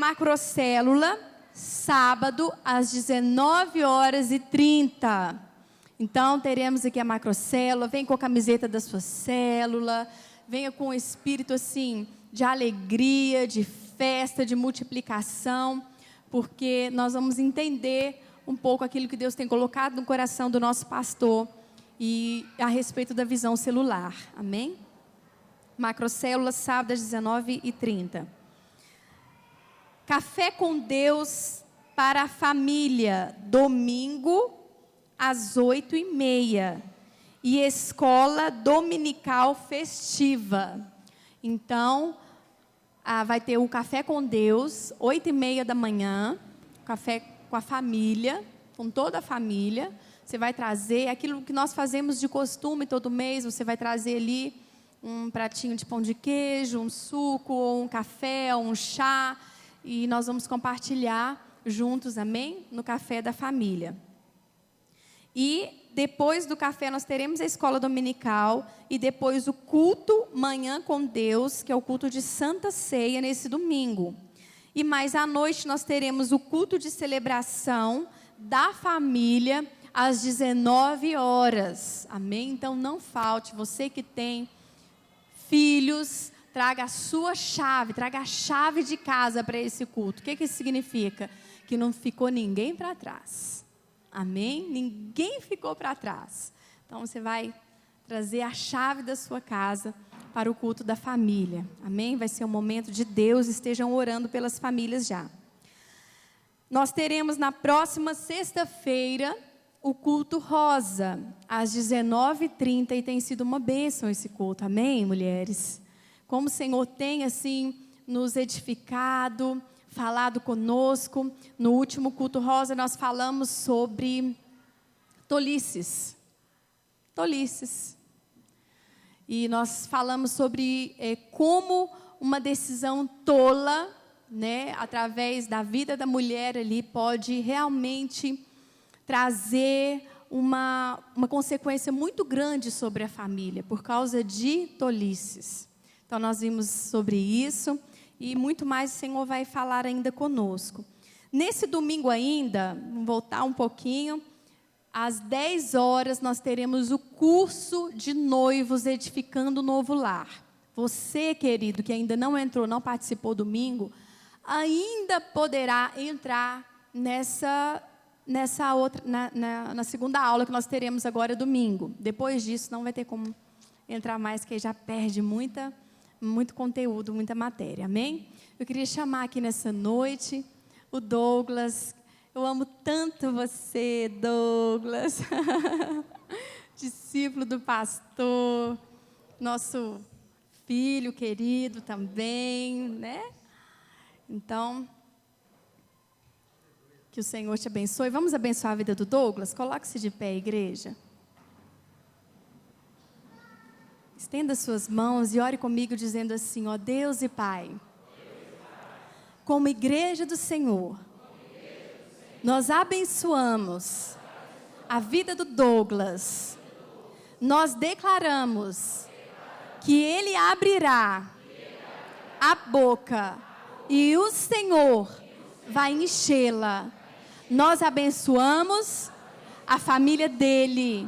macrocélula, sábado, às 19h30. Então, teremos aqui a macrocélula. Vem com a camiseta da sua célula. Venha com o espírito, assim, de alegria, de festa, de multiplicação. Porque nós vamos entender um pouco aquilo que Deus tem colocado no coração do nosso pastor. E a respeito da visão celular. Amém? Macrocélula, sábado, às 19h30. Café com Deus para a família, domingo, às 8h30. E escola dominical festiva. Então, vai ter o Café com Deus, 8h30 da manhã. Café com a família, com toda a família. Você vai trazer aquilo que nós fazemos de costume todo mês. Você vai trazer ali um pratinho de pão de queijo, um suco, ou um café, ou um chá. E nós vamos compartilhar juntos, amém? No café da família. E depois do café nós teremos a escola dominical e depois o culto Manhã com Deus, que é o culto de Santa Ceia nesse domingo. E mais à noite nós teremos o culto de celebração da família às 19h. Amém? Então não falte, você que tem filhos, traga a sua chave, traga a chave de casa para esse culto. O que isso significa? Que não ficou ninguém para trás. Amém? Ninguém ficou para trás. Então, você vai trazer a chave da sua casa para o culto da família. Amém? Vai ser um momento de Deus. Estejam orando pelas famílias já. Nós teremos na próxima sexta-feira o culto rosa, às 19h30. E tem sido uma bênção esse culto. Amém, mulheres? Como o Senhor tem, assim, nos edificado, falado conosco. No último culto rosa, nós falamos sobre tolices. Tolices. E nós falamos sobre como uma decisão tola, né, através da vida da mulher ali, pode realmente trazer uma consequência muito grande sobre a família, por causa de tolices. Então, nós vimos sobre isso e muito mais o Senhor vai falar ainda conosco. Nesse domingo ainda, vamos voltar um pouquinho, às 10h nós teremos o curso de noivos edificando o novo lar. Você, querido, que ainda não entrou, não participou domingo, ainda poderá entrar nessa outra, na segunda aula que nós teremos agora domingo. Depois disso, não vai ter como entrar mais, que aí já perde muito conteúdo, muita matéria, amém? Eu queria chamar aqui nessa noite o Douglas. Eu amo tanto você, Douglas. Discípulo do pastor, nosso filho querido também, né? Então, que o Senhor te abençoe. Vamos abençoar a vida do Douglas? Coloque-se de pé, igreja. Estenda suas mãos e ore comigo dizendo assim: ó Deus e Pai, como igreja do Senhor, nós abençoamos a vida do Douglas. Nós declaramos que ele abrirá a boca e o Senhor vai enchê-la. Nós abençoamos a família dele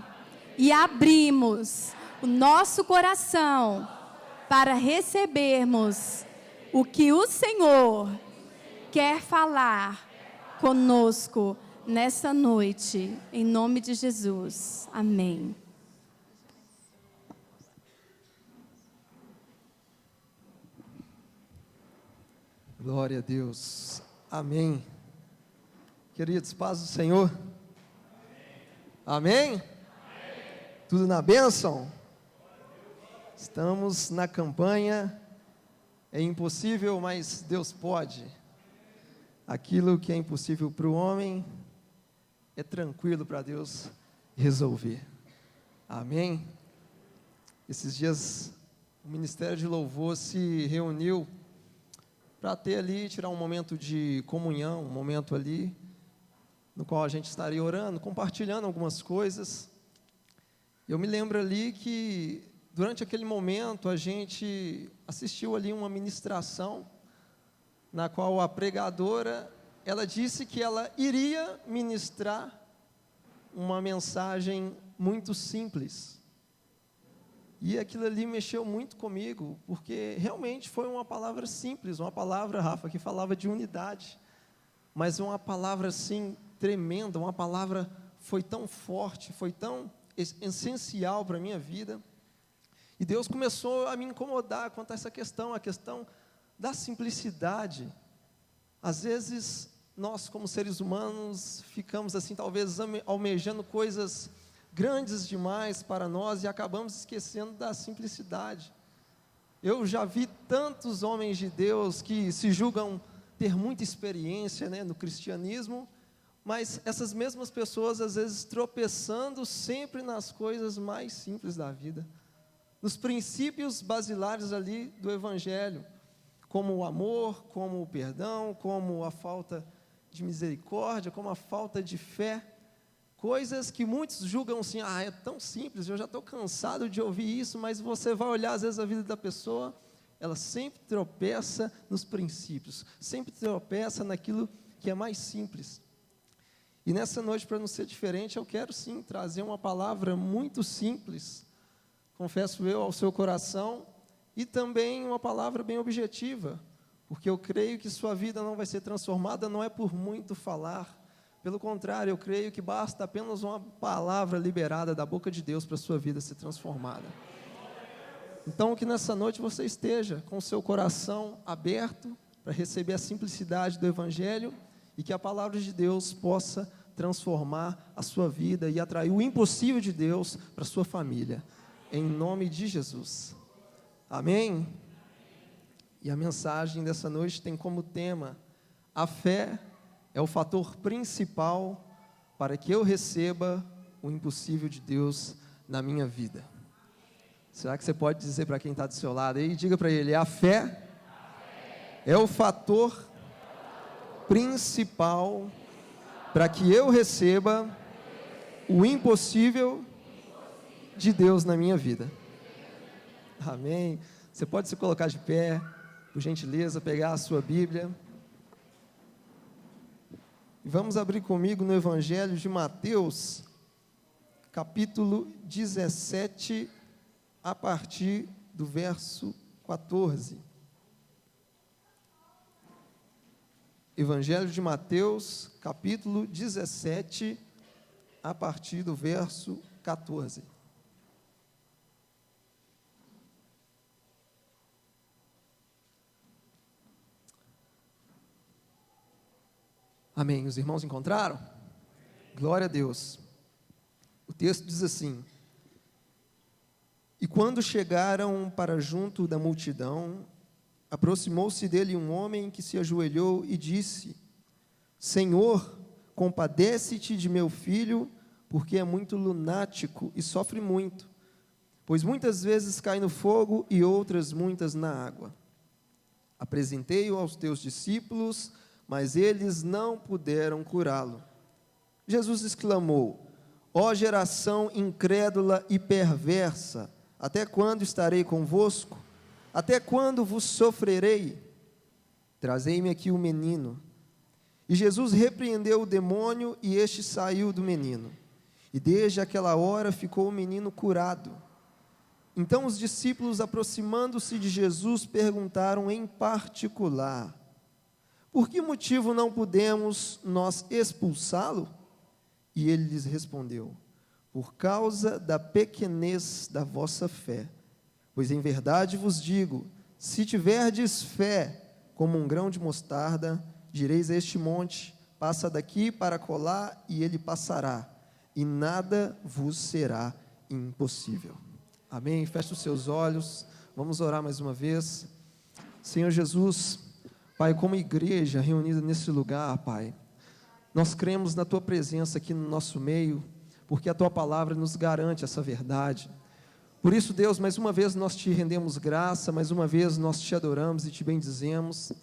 e abrimos o nosso coração para recebermos o que o Senhor quer falar conosco nessa noite, em nome de Jesus. Amém. Glória a Deus. Amém. Queridos, paz do Senhor. Amém? Amém? Tudo na bênção? Estamos na campanha, é impossível, mas Deus pode. Aquilo que é impossível para o homem, é tranquilo para Deus resolver. Amém? Esses dias, o Ministério de Louvor se reuniu para ter ali, tirar um momento de comunhão, um momento ali, no qual a gente estaria orando, compartilhando algumas coisas. Eu me lembro ali que, durante aquele momento, a gente assistiu ali uma ministração na qual a pregadora, ela disse que ela iria ministrar uma mensagem muito simples. E aquilo ali mexeu muito comigo, porque realmente foi uma palavra simples, uma palavra, Rafa, que falava de unidade, mas uma palavra assim tremenda, uma palavra foi tão forte, foi tão essencial para a minha vida. E Deus começou a me incomodar quanto a essa questão, a questão da simplicidade. Às vezes, nós como seres humanos, ficamos assim, talvez almejando coisas grandes demais para nós e acabamos esquecendo da simplicidade. Eu já vi tantos homens de Deus que se julgam ter muita experiência, né, no cristianismo, mas essas mesmas pessoas, às vezes, tropeçando sempre nas coisas mais simples da vida, nos princípios basilares ali do Evangelho, como o amor, como o perdão, como a falta de misericórdia, como a falta de fé, coisas que muitos julgam assim, é tão simples, eu já estou cansado de ouvir isso, mas você vai olhar às vezes a vida da pessoa, ela sempre tropeça nos princípios, sempre tropeça naquilo que é mais simples. E nessa noite, para não ser diferente, eu quero sim trazer uma palavra muito simples, confesso eu, ao seu coração, e também uma palavra bem objetiva, porque eu creio que sua vida não vai ser transformada, não é por muito falar, pelo contrário, eu creio que basta apenas uma palavra liberada da boca de Deus para a sua vida ser transformada. Então, que nessa noite você esteja com o seu coração aberto para receber a simplicidade do Evangelho e que a palavra de Deus possa transformar a sua vida e atrair o impossível de Deus para a sua família, em nome de Jesus. Amém? E a mensagem dessa noite tem como tema: a fé é o fator principal para que eu receba o impossível de Deus na minha vida. Será que você pode dizer para quem está do seu lado aí? Diga para ele: a fé é o fator principal para que eu receba o impossível de Deus na minha vida. Amém? Você pode se colocar de pé, por gentileza, pegar a sua Bíblia. E vamos abrir comigo no Evangelho de Mateus, capítulo 17, a partir do verso 14. Evangelho de Mateus, capítulo 17, a partir do verso 14. Amém. Os irmãos encontraram? Glória a Deus. O texto diz assim: e quando chegaram para junto da multidão, aproximou-se dele um homem que se ajoelhou e disse: Senhor, compadece-te de meu filho, porque é muito lunático e sofre muito, pois muitas vezes cai no fogo e outras muitas na água. Apresentei-o aos teus discípulos, mas eles não puderam curá-lo. Jesus exclamou: ó geração incrédula e perversa, até quando estarei convosco? Até quando vos sofrerei? Trazei-me aqui o menino. E Jesus repreendeu o demônio, e este saiu do menino. E desde aquela hora ficou o menino curado. Então os discípulos, aproximando-se de Jesus, perguntaram em particular: por que motivo não pudemos nós expulsá-lo? E ele lhes respondeu: por causa da pequenez da vossa fé. Pois em verdade vos digo, se tiverdes fé como um grão de mostarda, direis a este monte: passa daqui para acolá, e ele passará, e nada vos será impossível. Amém? Feche os seus olhos, vamos orar mais uma vez. Senhor Jesus, Pai, como igreja reunida nesse lugar, Pai, nós cremos na Tua presença aqui no nosso meio, porque a Tua palavra nos garante essa verdade. Por isso, Deus, mais uma vez nós Te rendemos graça, mais uma vez nós Te adoramos e Te bendizemos,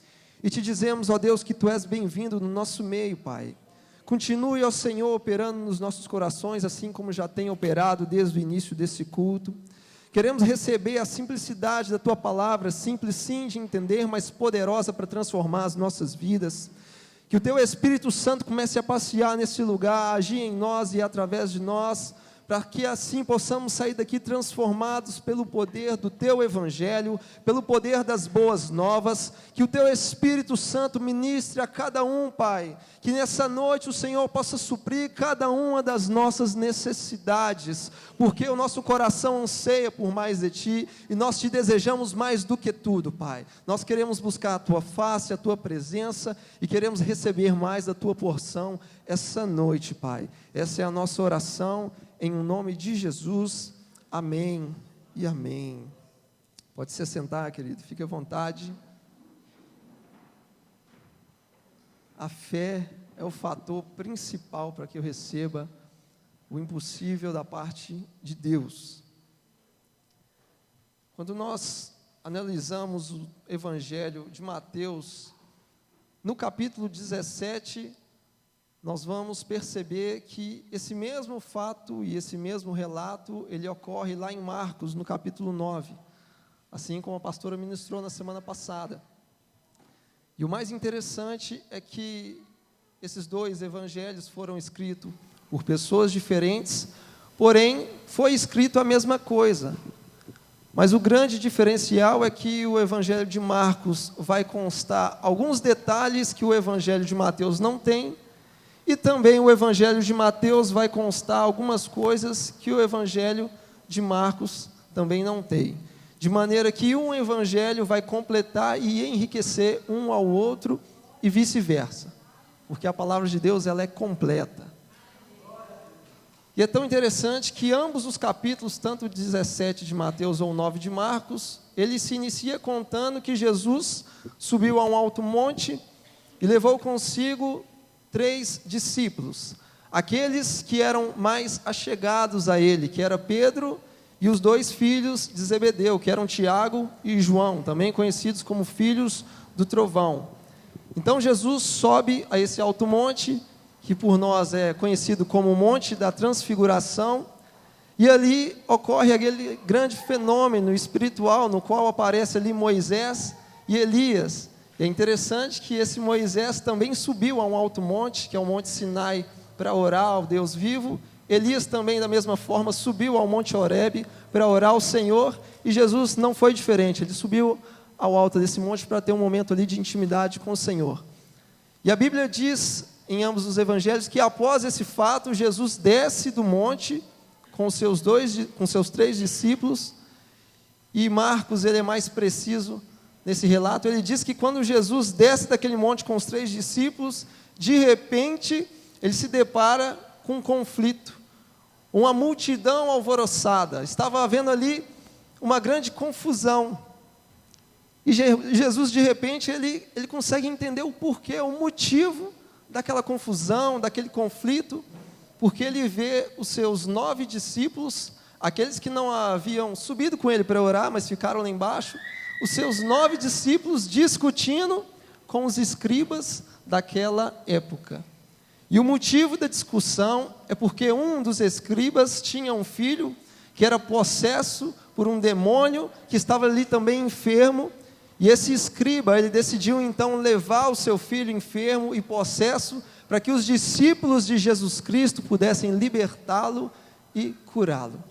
e Te dizemos, ó Deus, que Tu és bem-vindo no nosso meio, Pai. Continue, ó Senhor, operando nos nossos corações, assim como já tem operado desde o início desse culto. Queremos receber a simplicidade da Tua palavra, simples sim de entender, mas poderosa para transformar as nossas vidas. Que o Teu Espírito Santo comece a passear nesse lugar, a agir em nós e através de nós, para que assim possamos sair daqui transformados pelo poder do Teu Evangelho, pelo poder das boas novas, que o Teu Espírito Santo ministre a cada um, Pai, que nessa noite o Senhor possa suprir cada uma das nossas necessidades, porque o nosso coração anseia por mais de Ti, e nós Te desejamos mais do que tudo, Pai. Nós queremos buscar a Tua face, a Tua presença, e queremos receber mais da Tua porção essa noite, Pai. Essa é a nossa oração, em nome de Jesus, amém e amém. Pode se sentar, querido, fique à vontade. A fé é o fator principal para que eu receba o impossível da parte de Deus. Quando nós analisamos o Evangelho de Mateus, no capítulo 17, nós vamos perceber que esse mesmo fato e esse mesmo relato, ele ocorre lá em Marcos, no capítulo 9, assim como a pastora ministrou na semana passada. E o mais interessante é que esses dois evangelhos foram escritos por pessoas diferentes, porém, foi escrito a mesma coisa. Mas o grande diferencial é que o evangelho de Marcos vai constar alguns detalhes que o evangelho de Mateus não tem, e também o evangelho de Mateus vai constar algumas coisas que o evangelho de Marcos também não tem. De maneira que um evangelho vai completar e enriquecer um ao outro e vice-versa. Porque a palavra de Deus, ela é completa. E é tão interessante que ambos os capítulos, tanto 17 de Mateus ou 9 de Marcos, ele se inicia contando que Jesus subiu a um alto monte e levou consigo 3 discípulos, aqueles que eram mais achegados a ele, que era Pedro e os 2 filhos de Zebedeu, que eram Tiago e João, também conhecidos como filhos do trovão. Então Jesus sobe a esse alto monte, que por nós é conhecido como o Monte da Transfiguração, e ali ocorre aquele grande fenômeno espiritual, no qual aparece ali Moisés e Elias. E é interessante que esse Moisés também subiu a um alto monte, que é o Monte Sinai, para orar ao Deus vivo. Elias também, da mesma forma, subiu ao Monte Horebe para orar ao Senhor, e Jesus não foi diferente, ele subiu ao alto desse monte para ter um momento ali de intimidade com o Senhor. E a Bíblia diz, em ambos os evangelhos, que após esse fato, Jesus desce do monte com seus 3 discípulos, e Marcos, ele é mais preciso nesse relato, ele diz que quando Jesus desce daquele monte com os 3 discípulos, de repente, ele se depara com um conflito, uma multidão alvoroçada, estava havendo ali uma grande confusão, e Jesus, de repente, ele consegue entender o porquê, o motivo daquela confusão, daquele conflito, porque ele vê os seus 9 discípulos, aqueles que não haviam subido com ele para orar, mas ficaram lá embaixo, os seus 9 discípulos discutindo com os escribas daquela época. E o motivo da discussão é porque um dos escribas tinha um filho que era possesso por um demônio, que estava ali também enfermo, e esse escriba, ele decidiu então levar o seu filho enfermo e possesso, para que os discípulos de Jesus Cristo pudessem libertá-lo e curá-lo.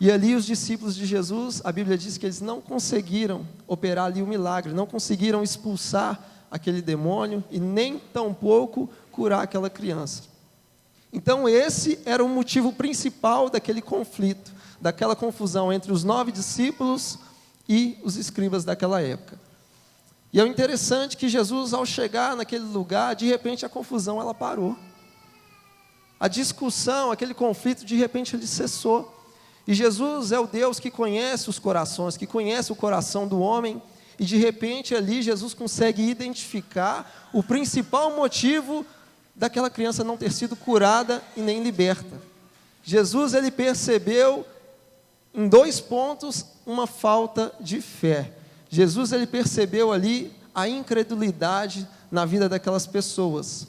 E ali os discípulos de Jesus, a Bíblia diz que eles não conseguiram operar ali o milagre, não conseguiram expulsar aquele demônio e nem tampouco curar aquela criança. Então esse era o motivo principal daquele conflito, daquela confusão entre os 9 discípulos e os escribas daquela época. E é interessante que Jesus, ao chegar naquele lugar, de repente a confusão ela parou. A discussão, aquele conflito, de repente ele cessou. E Jesus é o Deus que conhece os corações, que conhece o coração do homem, e de repente ali Jesus consegue identificar o principal motivo daquela criança não ter sido curada e nem liberta. Jesus, ele percebeu em 2 pontos uma falta de fé. Jesus, ele percebeu ali a incredulidade na vida daquelas pessoas.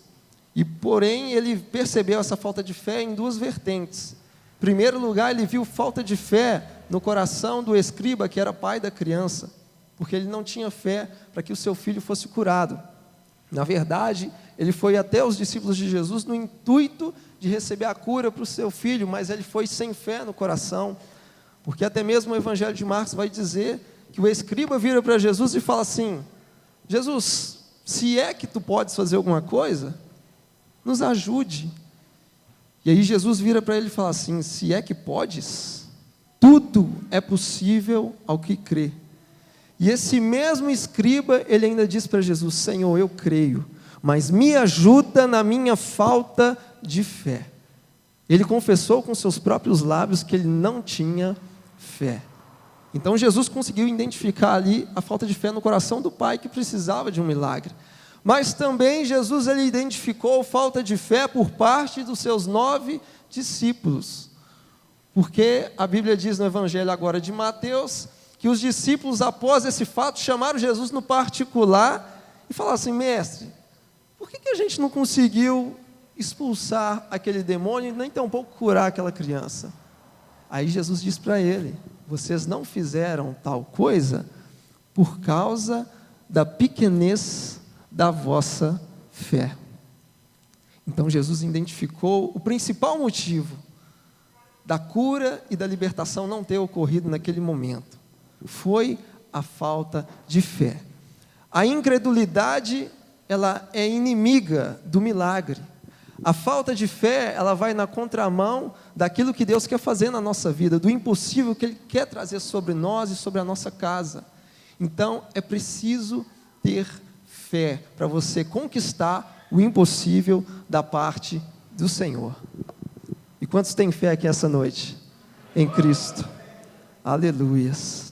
E porém, ele percebeu essa falta de fé em 2 vertentes. Em primeiro lugar, ele viu falta de fé no coração do escriba, que era pai da criança, porque ele não tinha fé para que o seu filho fosse curado. Na verdade, ele foi até os discípulos de Jesus no intuito de receber a cura para o seu filho, mas ele foi sem fé no coração, porque até mesmo o Evangelho de Marcos vai dizer que o escriba vira para Jesus e fala assim: Jesus, se é que tu podes fazer alguma coisa, nos ajude. E aí Jesus vira para ele e fala assim: se é que podes, tudo é possível ao que crê. E esse mesmo escriba, ele ainda diz para Jesus: Senhor, eu creio, mas me ajuda na minha falta de fé. Ele confessou com seus próprios lábios que ele não tinha fé. Então Jesus conseguiu identificar ali a falta de fé no coração do pai, que precisava de um milagre. Mas também Jesus, ele identificou falta de fé por parte dos seus 9 discípulos. Porque a Bíblia diz no Evangelho agora de Mateus, que os discípulos, após esse fato, chamaram Jesus no particular e falaram assim: mestre, por que a gente não conseguiu expulsar aquele demônio e nem tampouco curar aquela criança? Aí Jesus diz para ele: vocês não fizeram tal coisa por causa da pequenez da vossa fé. Então Jesus identificou o principal motivo da cura e da libertação não ter ocorrido naquele momento. Foi a falta de fé. A incredulidade, ela é inimiga do milagre. A falta de fé, ela vai na contramão daquilo que Deus quer fazer na nossa vida, do impossível que Ele quer trazer sobre nós e sobre a nossa casa. Então, é preciso ter fé para você conquistar o impossível da parte do Senhor. E quantos têm fé aqui essa noite? Em Cristo. Aleluias.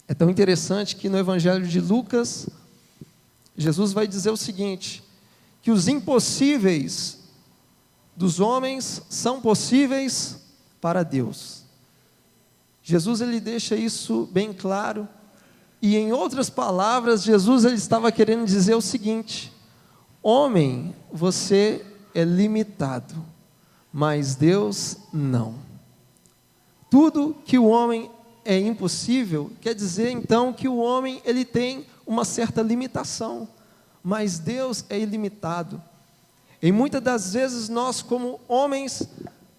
É tão interessante que no Evangelho de Lucas, Jesus vai dizer o seguinte: que os impossíveis dos homens são possíveis para Deus. Jesus, ele deixa isso bem claro, e em outras palavras, Jesus, ele estava querendo dizer o seguinte: homem, você é limitado, mas Deus não. Tudo que o homem é impossível, quer dizer então que o homem, ele tem uma certa limitação, mas Deus é ilimitado. E muitas das vezes nós, como homens,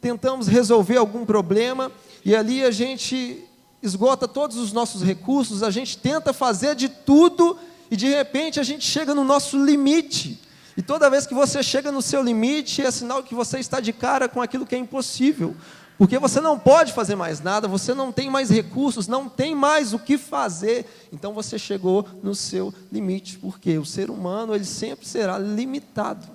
tentamos resolver algum problema, e ali a gente esgota todos os nossos recursos, a gente tenta fazer de tudo, e de repente a gente chega no nosso limite. E toda vez que você chega no seu limite, é sinal que você está de cara com aquilo que é impossível, porque você não pode fazer mais nada, você não tem mais recursos, não tem mais o que fazer, então você chegou no seu limite, porque o ser humano, ele sempre será limitado,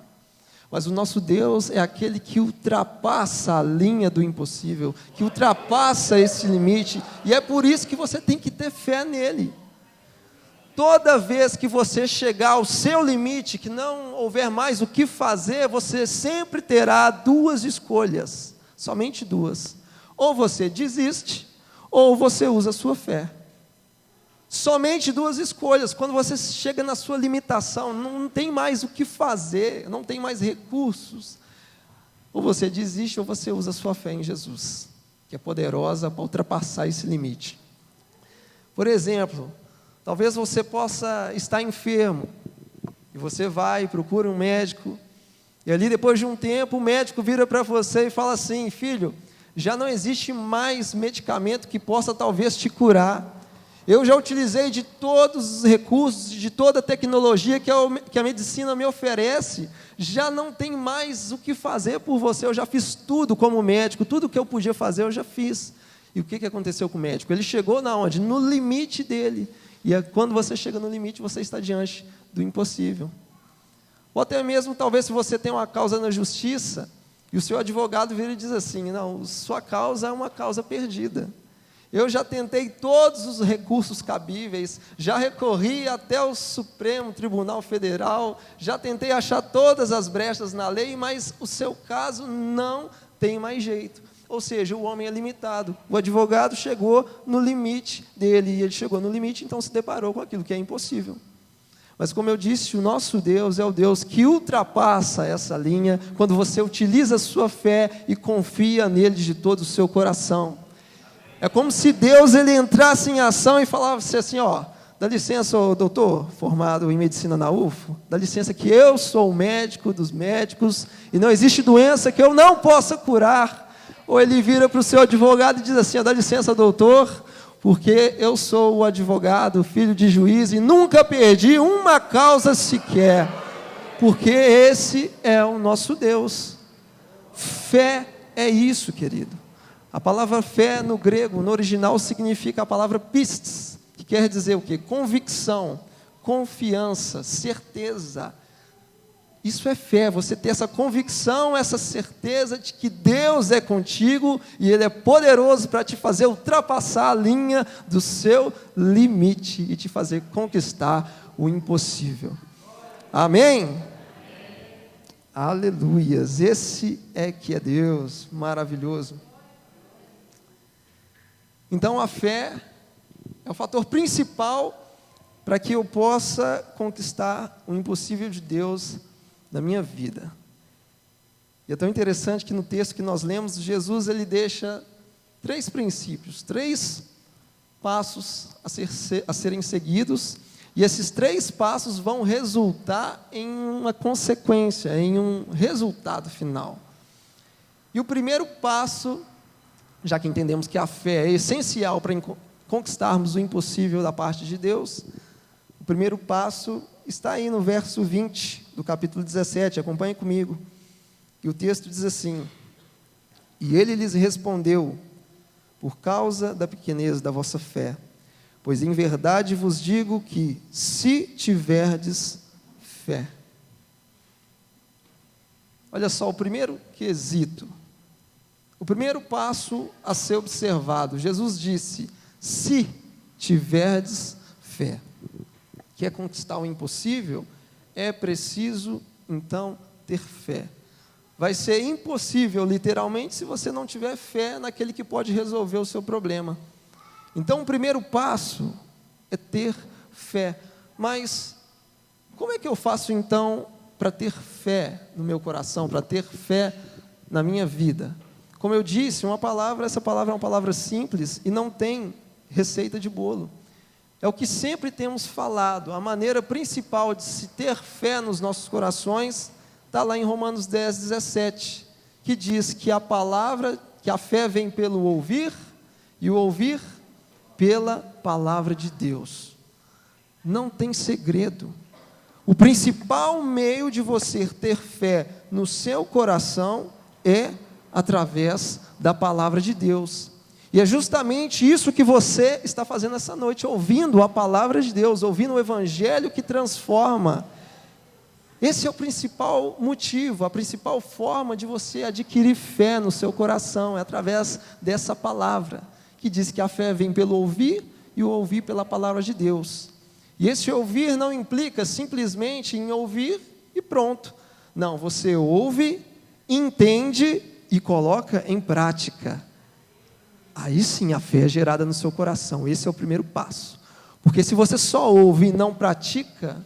mas o nosso Deus é aquele que ultrapassa a linha do impossível, que ultrapassa esse limite, e é por isso que você tem que ter fé nele. Toda vez que você chegar ao seu limite, que não houver mais o que fazer, você sempre terá 2 escolhas, somente 2. Ou você desiste, ou você usa a sua fé. Somente 2 escolhas. Quando você chega na sua limitação, não tem mais o que fazer, não tem mais recursos. Ou você desiste, ou você usa a sua fé em Jesus, que é poderosa para ultrapassar esse limite. Por exemplo, talvez você possa estar enfermo, e você vai e procura um médico, e ali depois de um tempo o médico vira para você e fala assim: filho, já não existe mais medicamento que possa talvez te curar. Eu já utilizei de todos os recursos, de toda a tecnologia que a medicina me oferece, já não tem mais o que fazer por você, eu já fiz tudo como médico, tudo que eu podia fazer eu já fiz. E o que aconteceu com o médico? Ele chegou na onde? No limite dele. E quando você chega no limite, você está diante do impossível. Ou até mesmo, talvez, se você tem uma causa na justiça, e o seu advogado vira e diz assim: não, sua causa é uma causa perdida. Eu já tentei todos os recursos cabíveis, já recorri até o Supremo Tribunal Federal, já tentei achar todas as brechas na lei, mas o seu caso não tem mais jeito. Ou seja, o homem é limitado. O advogado chegou no limite dele, e ele chegou no limite, então se deparou com aquilo que é impossível. Mas como eu disse, o nosso Deus é o Deus que ultrapassa essa linha, quando você utiliza a sua fé e confia nele de todo o seu coração. É como se Deus ele entrasse em ação e falasse assim, ó, dá licença, ô, doutor, formado em medicina na UFO, dá licença que eu sou o médico dos médicos e não existe doença que eu não possa curar. Ou ele vira para o seu advogado e diz assim, ó, dá licença, doutor, porque eu sou o advogado, filho de juiz e nunca perdi uma causa sequer, porque esse é o nosso Deus. Fé é isso, querido. A palavra fé no grego, no original, significa a palavra pistes, que quer dizer o quê? Convicção, confiança, certeza. Isso é fé, você ter essa convicção, essa certeza de que Deus é contigo e Ele é poderoso para te fazer ultrapassar a linha do seu limite e te fazer conquistar o impossível. Amém? Aleluias, esse é que é Deus, maravilhoso. Então a fé é o fator principal para que eu possa conquistar o impossível de Deus na minha vida. E é tão interessante que no texto que nós lemos, Jesus ele deixa 3 princípios, 3 passos a serem seguidos, e esses 3 passos vão resultar em uma consequência, em um resultado final. E o primeiro passo, já que entendemos que a fé é essencial para conquistarmos o impossível da parte de Deus, o primeiro passo está aí no verso 20 do capítulo 17, acompanhe comigo. E o texto diz assim: E ele lhes respondeu, por causa da pequenez da vossa fé, pois em verdade vos digo que, se tiverdes fé. Olha só, o primeiro quesito, o primeiro passo a ser observado, Jesus disse, se tiverdes fé. Quer conquistar o impossível? É preciso, então, ter fé. Vai ser impossível, literalmente, se você não tiver fé naquele que pode resolver o seu problema. Então, o primeiro passo é ter fé. Mas, como é que eu faço, então, para ter fé no meu coração, para ter fé na minha vida? Como eu disse, essa palavra é uma palavra simples e não tem receita de bolo. É o que sempre temos falado, a maneira principal de se ter fé nos nossos corações, está lá em Romanos 10, 17, que diz que a fé vem pelo ouvir, e o ouvir pela palavra de Deus. Não tem segredo. O principal meio de você ter fé no seu coração é através da palavra de Deus. E é justamente isso que você está fazendo essa noite, ouvindo a palavra de Deus, ouvindo o evangelho que transforma. Esse é o principal motivo, a principal forma de você adquirir fé no seu coração, é através dessa palavra, que diz que a fé vem pelo ouvir, e o ouvir pela palavra de Deus. E esse ouvir não implica simplesmente em ouvir e pronto. Não, você ouve, entende e coloca em prática. Aí sim a fé é gerada no seu coração. Esse é o primeiro passo. Porque se você só ouve e não pratica,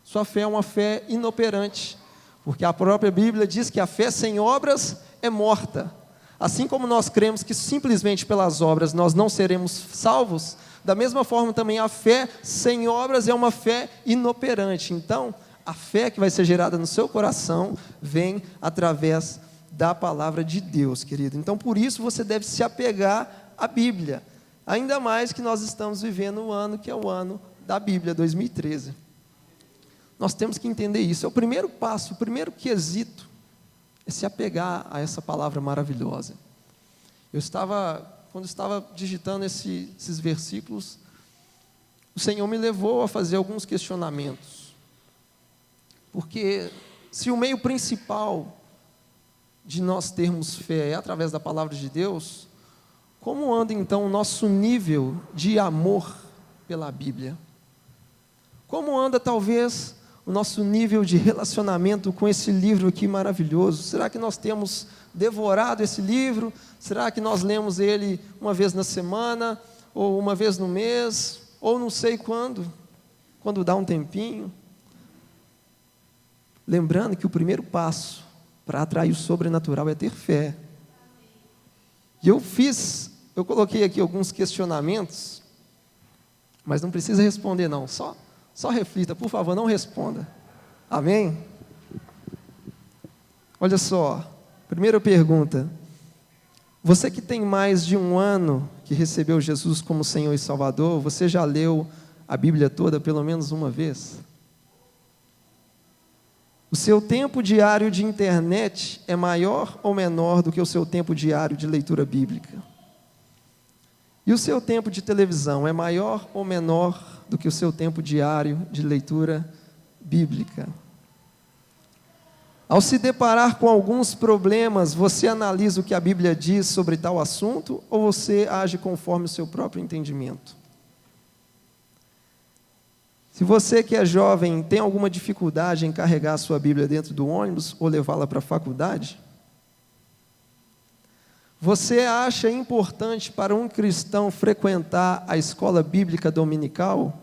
sua fé é uma fé inoperante. Porque a própria Bíblia diz que a fé sem obras é morta. Assim como nós cremos que simplesmente pelas obras nós não seremos salvos, da mesma forma também a fé sem obras é uma fé inoperante. Então, a fé que vai ser gerada no seu coração vem através da palavra de Deus, querido. Então, por isso você deve se apegar à Bíblia. Ainda mais que nós estamos vivendo um ano que é o ano da Bíblia, 2013. Nós temos que entender isso. É o primeiro passo, o primeiro quesito é se apegar a essa palavra maravilhosa. Quando estava digitando esses versículos, o Senhor me levou a fazer alguns questionamentos. Porque se o meio principal de nós termos fé é através da palavra de Deus, como anda então o nosso nível de amor pela Bíblia? Como anda talvez o nosso nível de relacionamento com esse livro aqui maravilhoso? Será que nós temos devorado esse livro? Será que nós lemos ele uma vez na semana, ou uma vez no mês, ou não sei quando dá um tempinho? Lembrando que o primeiro passo para atrair o sobrenatural é ter fé. E eu fiz eu coloquei aqui alguns questionamentos, mas não precisa responder não, só reflita, por favor, não responda. Amém? Olha só, primeira pergunta: você que tem mais de 1 ano que recebeu Jesus como Senhor e Salvador, você já leu a Bíblia toda pelo menos uma vez? O seu tempo diário de internet é maior ou menor do que o seu tempo diário de leitura bíblica? E o seu tempo de televisão é maior ou menor do que o seu tempo diário de leitura bíblica? Ao se deparar com alguns problemas, você analisa o que a Bíblia diz sobre tal assunto ou você age conforme o seu próprio entendimento? Se você que é jovem tem alguma dificuldade em carregar a sua Bíblia dentro do ônibus ou levá-la para a faculdade, você acha importante para um cristão frequentar a escola bíblica dominical?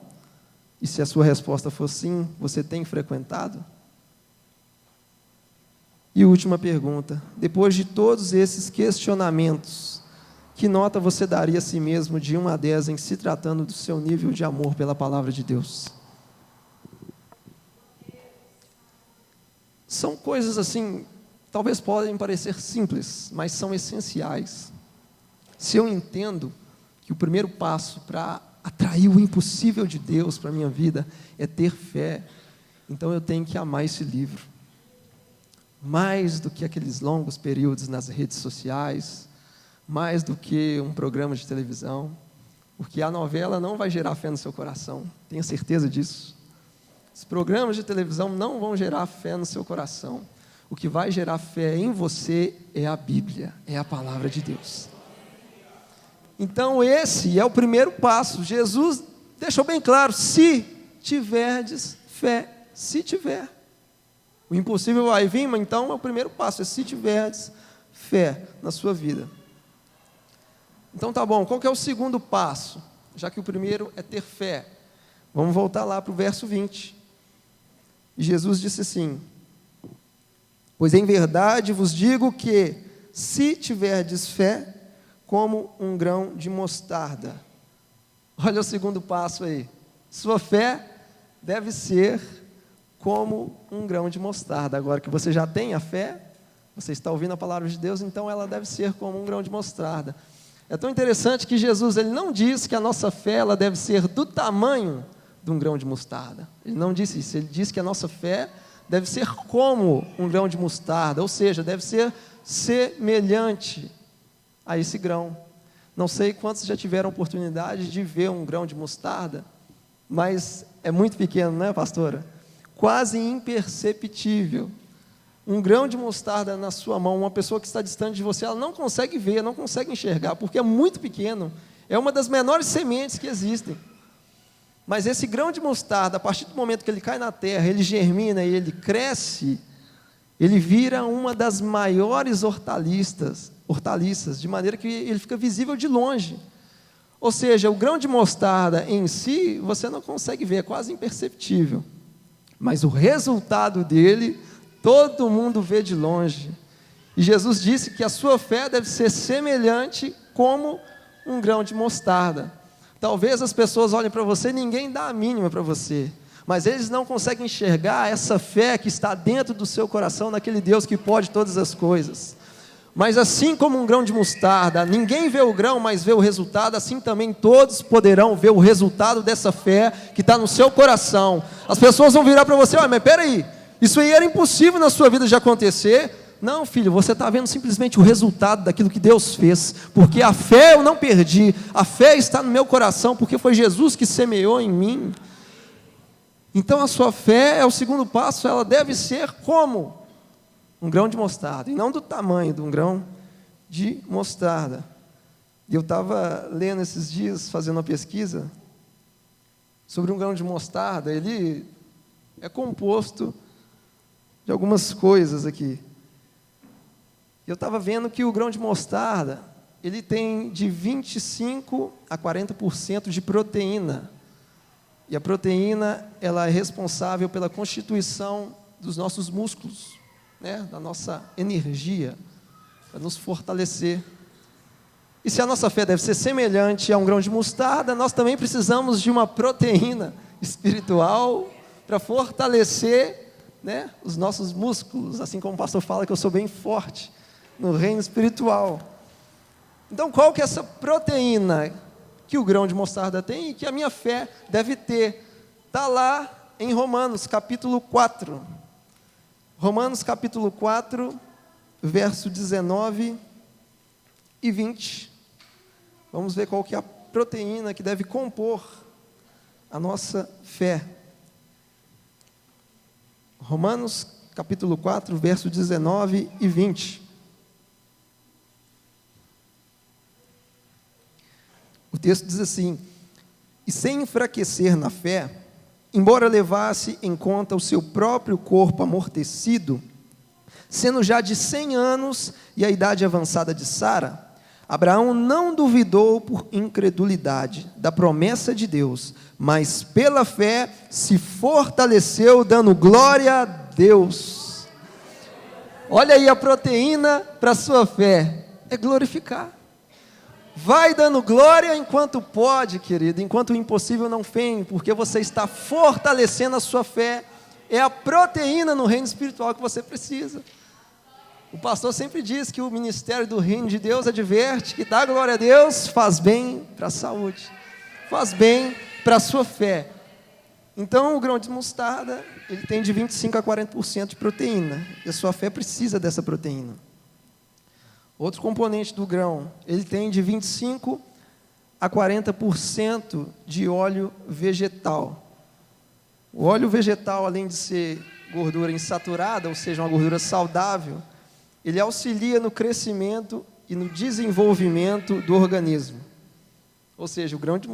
E se a sua resposta for sim, você tem frequentado? E última pergunta: depois de todos esses questionamentos, que nota você daria a si mesmo de 1 a 10 em se tratando do seu nível de amor pela palavra de Deus? São coisas assim, talvez podem parecer simples, mas são essenciais. Se eu entendo que o primeiro passo para atrair o impossível de Deus para a minha vida é ter fé, então eu tenho que amar esse livro. Mais do que aqueles longos períodos nas redes sociais, mais do que um programa de televisão, porque a novela não vai gerar fé no seu coração, tenha certeza disso. Os programas de televisão não vão gerar fé no seu coração. O que vai gerar fé em você é a Bíblia, é a palavra de Deus. Então esse é o primeiro passo. Jesus deixou bem claro: se tiverdes fé, se tiver. O impossível vai vir, mas então é o primeiro passo, é se tiverdes fé na sua vida. Então tá bom, qual que é o segundo passo? Já que o primeiro é ter fé. Vamos voltar lá para o verso 20. E Jesus disse assim: pois em verdade vos digo que, se tiverdes fé, como um grão de mostarda. Olha o segundo passo aí. Sua fé deve ser como um grão de mostarda. Agora que você já tem a fé, você está ouvindo a palavra de Deus, então ela deve ser como um grão de mostarda. É tão interessante que Jesus, ele não diz que a nossa fé ela deve ser do tamanho de um grão de mostarda. Ele não disse isso, ele disse que a nossa fé deve ser como um grão de mostarda, ou seja, deve ser semelhante a esse grão. Não sei quantos já tiveram oportunidade de ver um grão de mostarda, mas é muito pequeno, não é, pastora? Quase imperceptível. Um grão de mostarda na sua mão, uma pessoa que está distante de você, ela não consegue ver, não consegue enxergar, porque é muito pequeno. É uma das menores sementes que existem. Mas esse grão de mostarda, a partir do momento que ele cai na terra, ele germina e ele cresce, ele vira uma das maiores hortaliças, de maneira que ele fica visível de longe. Ou seja, o grão de mostarda em si, você não consegue ver, é quase imperceptível. Mas o resultado dele, todo mundo vê de longe. E Jesus disse que a sua fé deve ser semelhante como um grão de mostarda. Talvez as pessoas olhem para você e ninguém dá a mínima para você, mas eles não conseguem enxergar essa fé que está dentro do seu coração, naquele Deus que pode todas as coisas. Mas assim como um grão de mostarda, ninguém vê o grão, mas vê o resultado, assim também todos poderão ver o resultado dessa fé que está no seu coração. As pessoas vão virar para você: olha, mas peraí, isso aí era impossível na sua vida de acontecer. Não, filho, você está vendo simplesmente o resultado daquilo que Deus fez, porque a fé eu não perdi, a fé está no meu coração, porque foi Jesus que semeou em mim. Então a sua fé é o segundo passo, ela deve ser como um grão de mostarda, e não do tamanho de um grão de mostarda. E eu estava lendo esses dias, fazendo uma pesquisa, sobre um grão de mostarda. Ele é composto de algumas coisas aqui. Eu estava vendo que o grão de mostarda, ele tem de 25% a 40% de proteína. E a proteína, ela é responsável pela constituição dos nossos músculos, né? Da nossa energia, para nos fortalecer. E se a nossa fé deve ser semelhante a um grão de mostarda, nós também precisamos de uma proteína espiritual para fortalecer, né, os nossos músculos, assim como o pastor fala que eu sou bem forte no reino espiritual. Então, qual que é essa proteína que o grão de mostarda tem e que a minha fé deve ter? Está lá em Romanos capítulo 4. Romanos capítulo 4, verso 19 e 20. Vamos ver qual que é a proteína que deve compor a nossa fé. Romanos capítulo 4, verso 19 e 20. O texto diz assim: e sem enfraquecer na fé, embora levasse em conta o seu próprio corpo amortecido, sendo já de 100 anos e a idade avançada de Sara, Abraão não duvidou por incredulidade da promessa de Deus, mas pela fé se fortaleceu, dando glória a Deus. Olha aí a proteína para a sua fé, é glorificar. Vai dando glória enquanto pode, querido, enquanto o impossível não vem, porque você está fortalecendo a sua fé. É a proteína no reino espiritual que você precisa. O pastor sempre diz que o ministério do reino de Deus adverte que dar glória a Deus faz bem para a saúde, faz bem para a sua fé. Então o grão de mostarda, ele tem de 25% a 40% de proteína, e a sua fé precisa dessa proteína. Outro componente do grão, ele tem de 25% a 40% de óleo vegetal. O óleo vegetal, além de ser gordura insaturada, ou seja, uma gordura saudável, ele auxilia no crescimento e no desenvolvimento do organismo. Ou seja, o grão de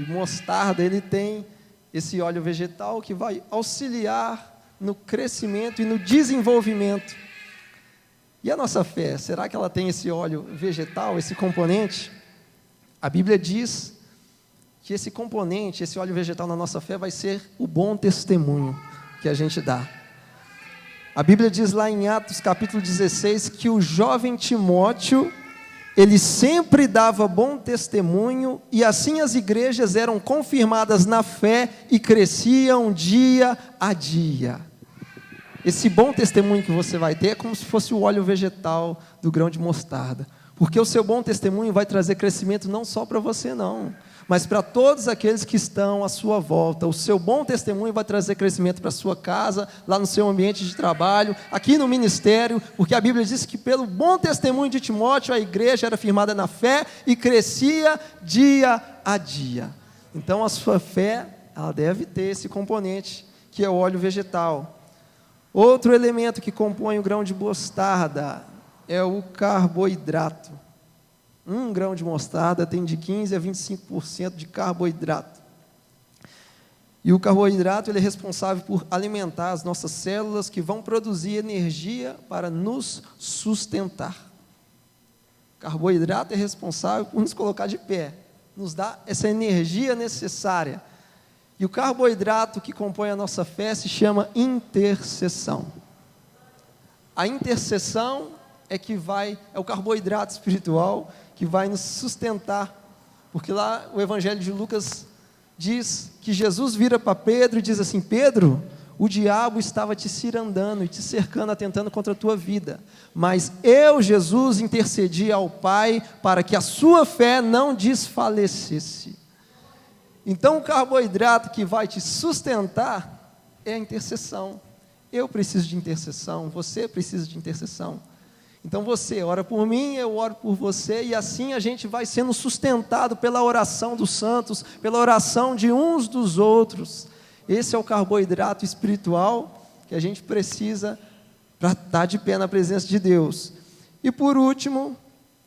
mostarda, ele tem esse óleo vegetal que vai auxiliar no crescimento e no desenvolvimento. E a nossa fé, será que ela tem esse óleo vegetal, esse componente? A Bíblia diz que esse componente, esse óleo vegetal na nossa fé vai ser o bom testemunho que a gente dá. A Bíblia diz lá em Atos capítulo 16 que o jovem Timóteo, ele sempre dava bom testemunho e assim as igrejas eram confirmadas na fé e cresciam dia a dia. Esse bom testemunho que você vai ter é como se fosse o óleo vegetal do grão de mostarda, porque o seu bom testemunho vai trazer crescimento não só para você não, mas para todos aqueles que estão à sua volta. O seu bom testemunho vai trazer crescimento para a sua casa, lá no seu ambiente de trabalho, aqui no ministério, porque a Bíblia diz que pelo bom testemunho de Timóteo, a igreja era firmada na fé e crescia dia a dia. Então a sua fé, ela deve ter esse componente, que é o óleo vegetal. Outro elemento que compõe o grão de mostarda é o carboidrato. Um grão de mostarda tem de 15% a 25% de carboidrato. E o carboidrato, ele é responsável por alimentar as nossas células que vão produzir energia para nos sustentar. O carboidrato é responsável por nos colocar de pé, nos dá essa energia necessária. E o carboidrato que compõe a nossa fé se chama intercessão. A intercessão é o carboidrato espiritual que vai nos sustentar, porque lá o Evangelho de Lucas diz que Jesus vira para Pedro e diz assim: Pedro, o diabo estava te cirandando e te cercando, atentando contra a tua vida, mas eu, Jesus, intercedi ao Pai para que a sua fé não desfalecesse. Então o carboidrato que vai te sustentar é a intercessão. Eu preciso de intercessão, você precisa de intercessão. Então você ora por mim, eu oro por você, e assim a gente vai sendo sustentado pela oração dos santos, pela oração de uns dos outros. Esse é o carboidrato espiritual que a gente precisa para estar de pé na presença de Deus. E por último,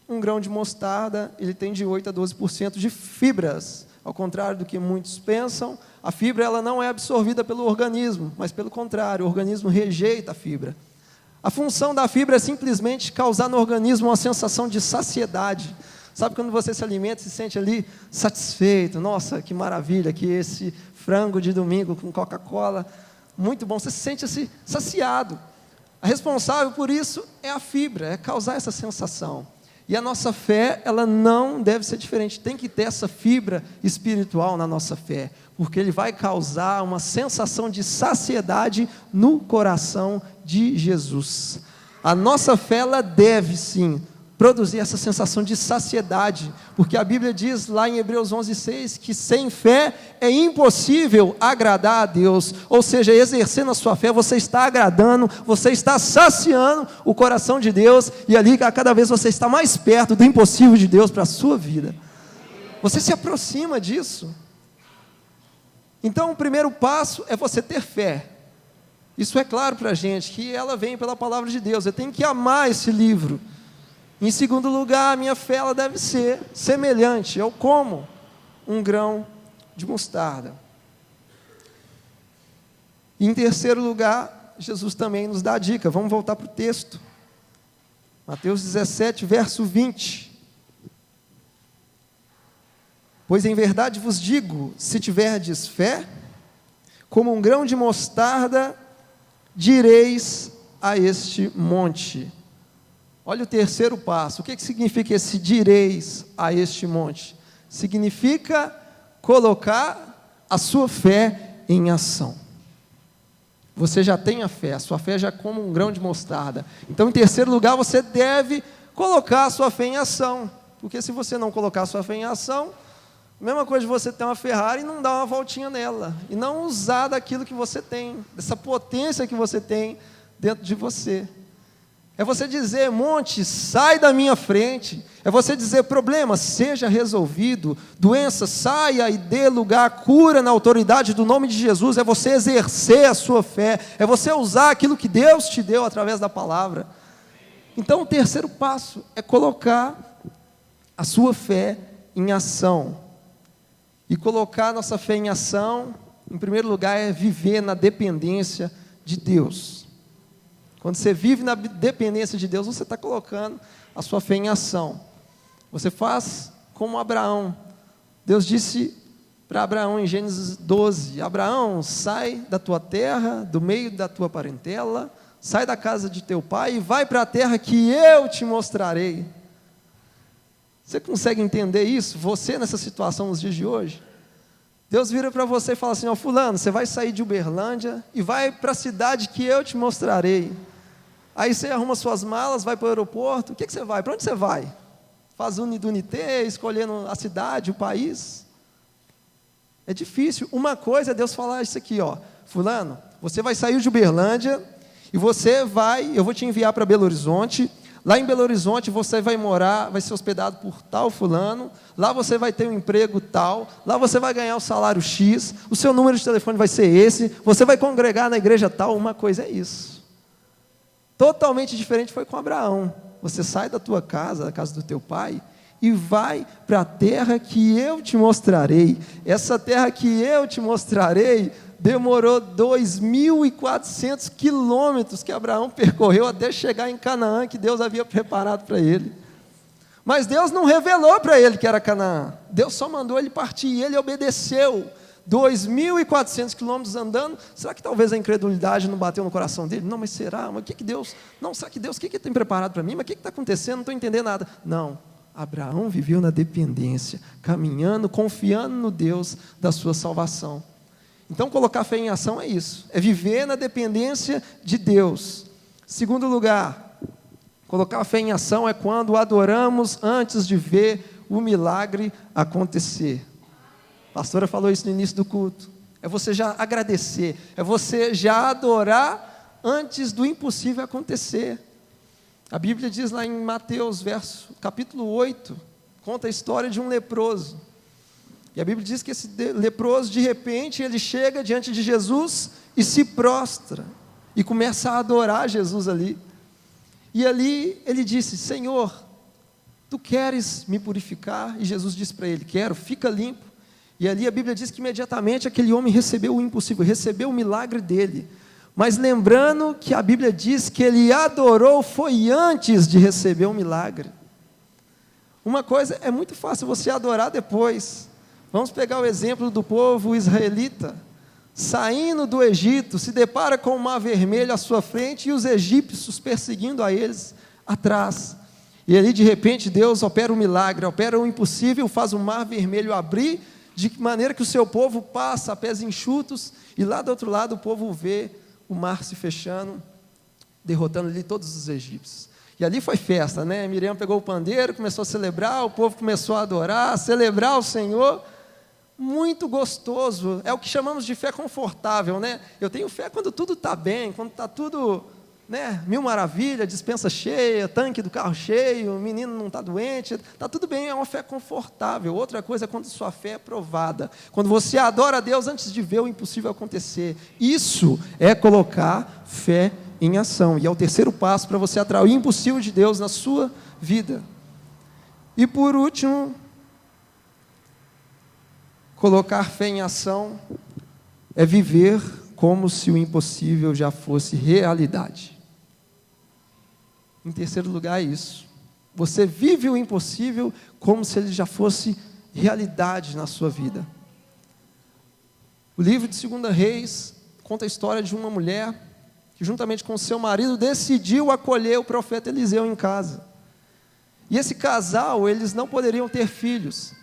um grão de mostarda, ele tem de 8% a 12% de fibras. Ao contrário do que muitos pensam, a fibra ela não é absorvida pelo organismo, mas pelo contrário, o organismo rejeita a fibra. A função da fibra é simplesmente causar no organismo uma sensação de saciedade. Sabe quando você se alimenta e se sente ali satisfeito? Nossa, que maravilha, que esse frango de domingo com Coca-Cola, muito bom, você se sente assim, saciado. A responsável por isso é a fibra, é causar essa sensação. E a nossa fé, ela não deve ser diferente, tem que ter essa fibra espiritual na nossa fé, porque ele vai causar uma sensação de saciedade no coração de Jesus. A nossa fé, ela deve sim produzir essa sensação de saciedade, porque a Bíblia diz lá em Hebreus 11:6, que sem fé é impossível agradar a Deus, ou seja, exercendo a sua fé, você está agradando, você está saciando o coração de Deus, e ali a cada vez você está mais perto do impossível de Deus para a sua vida, você se aproxima disso. Então o primeiro passo é você ter fé, isso é claro para a gente, que ela vem pela palavra de Deus, eu tenho que amar esse livro. Em segundo lugar, a minha fé, ela deve ser semelhante, eu como um grão de mostarda. E em terceiro lugar, Jesus também nos dá a dica, vamos voltar para o texto, Mateus 17, verso 20, pois em verdade vos digo, se tiverdes fé, como um grão de mostarda, direis a este monte. Olha o terceiro passo, o que significa esse direis a este monte? Significa colocar a sua fé em ação. Você já tem a fé, a sua fé já é como um grão de mostarda. Então, em terceiro lugar, você deve colocar a sua fé em ação. Porque se você não colocar a sua fé em ação, a mesma coisa de você ter uma Ferrari e não dar uma voltinha nela. E não usar daquilo que você tem, dessa potência que você tem dentro de você. É você dizer, monte, sai da minha frente. É você dizer, problema, seja resolvido. Doença, saia e dê lugar, cura na autoridade do nome de Jesus. É você exercer a sua fé. É você usar aquilo que Deus te deu através da palavra. Então o terceiro passo é colocar a sua fé em ação. E colocar a nossa fé em ação, em primeiro lugar, é viver na dependência de Deus. Quando você vive na dependência de Deus, você está colocando a sua fé em ação. Você faz como Abraão. Deus disse para Abraão em Gênesis 12, Abraão, sai da tua terra, do meio da tua parentela, sai da casa de teu pai e vai para a terra que eu te mostrarei. Você consegue entender isso? Você nessa situação nos dias de hoje? Deus vira para você e fala assim, ó, fulano, você vai sair de Uberlândia e vai para a cidade que eu te mostrarei. Aí você arruma suas malas, vai para o aeroporto, o que você vai? Para onde você vai? Faz unidunité, escolhendo a cidade, o país? É difícil. Uma coisa é Deus falar isso aqui, ó, fulano, você vai sair de Uberlândia e você vai, eu vou te enviar para Belo Horizonte. Lá em Belo Horizonte você vai morar, vai ser hospedado por tal fulano, lá você vai ter um emprego tal, lá você vai ganhar o salário X, o seu número de telefone vai ser esse, você vai congregar na igreja tal, uma coisa é isso. Totalmente diferente foi com Abraão. Você sai da tua casa, da casa do teu pai, e vai para a terra que eu te mostrarei. Essa terra que eu te mostrarei demorou 2.400 quilômetros que Abraão percorreu até chegar em Canaã, que Deus havia preparado para ele. Mas Deus não revelou para ele que era Canaã. Deus só mandou ele partir e ele obedeceu. 2.400 quilômetros andando. Será que talvez a incredulidade não bateu no coração dele? Não, mas será? Mas o que Deus... Não, será que Deus, o que Ele tem preparado para mim? Mas o que está acontecendo? Não estou entendendo nada. Não, Abraão viveu na dependência, caminhando, confiando no Deus da sua salvação. Então colocar fé em ação é isso, é viver na dependência de Deus. Segundo lugar, colocar fé em ação é quando adoramos antes de ver o milagre acontecer. A pastora falou isso no início do culto. É você já agradecer, é você já adorar antes do impossível acontecer. A Bíblia diz lá em Mateus, capítulo 8, conta a história de um leproso. E a Bíblia diz que esse leproso, de repente, ele chega diante de Jesus e se prostra, e começa a adorar Jesus ali. E ali ele disse, Senhor, Tu queres me purificar? E Jesus disse para ele, quero, fica limpo. E ali a Bíblia diz que imediatamente aquele homem recebeu o impossível, recebeu o milagre dele. Mas lembrando que a Bíblia diz que ele adorou foi antes de receber o milagre. Uma coisa, é muito fácil você adorar depois. Vamos pegar o exemplo do povo israelita. Saindo do Egito, se depara com o mar vermelho à sua frente e os egípcios perseguindo a eles atrás. E ali de repente Deus opera um milagre, opera o impossível, faz o mar vermelho abrir, de maneira que o seu povo passa a pés enxutos, e lá do outro lado o povo vê o mar se fechando, derrotando ali todos os egípcios. E ali foi festa, né? Miriam pegou o pandeiro, começou a celebrar, o povo começou a adorar, a celebrar o Senhor. Muito gostoso, é o que chamamos de fé confortável, né? Eu tenho fé quando tudo está bem, quando está tudo, né, mil maravilha, despensa cheia, tanque do carro cheio, o menino não está doente, está tudo bem, é uma fé confortável. Outra coisa é quando sua fé é provada, quando você adora a Deus antes de ver o impossível acontecer. Isso é colocar fé em ação, e é o terceiro passo para você atrair o impossível de Deus na sua vida. E por último, colocar fé em ação é viver como se o impossível já fosse realidade. Em terceiro lugar é isso. Você vive o impossível como se ele já fosse realidade na sua vida. O livro de 2 Reis conta a história de uma mulher que juntamente com seu marido decidiu acolher o profeta Eliseu em casa. E esse casal, eles não poderiam ter filhos.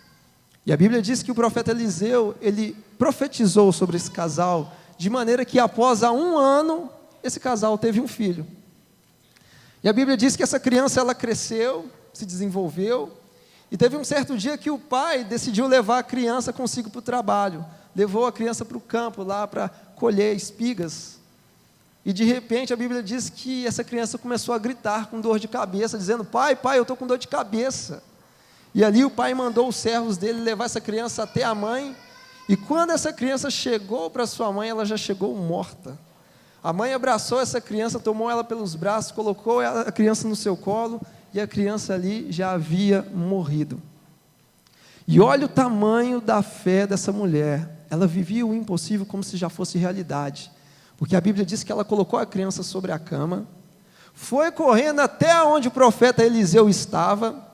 E a Bíblia diz que o profeta Eliseu, ele profetizou sobre esse casal, de maneira que após 1 ano, esse casal teve um filho. E a Bíblia diz que essa criança, ela cresceu, se desenvolveu, e teve um certo dia que o pai decidiu levar a criança consigo para o trabalho, levou a criança para o campo, lá para colher espigas, e de repente a Bíblia diz que essa criança começou a gritar com dor de cabeça, dizendo: pai, eu estou com dor de cabeça. E ali o pai mandou os servos dele levar essa criança até a mãe, e quando essa criança chegou para sua mãe, ela já chegou morta. A mãe abraçou essa criança, tomou ela pelos braços, colocou a criança no seu colo, e a criança ali já havia morrido. E olha o tamanho da fé dessa mulher. Ela vivia o impossível como se já fosse realidade, porque a Bíblia diz que ela colocou a criança sobre a cama, foi correndo até onde o profeta Eliseu estava.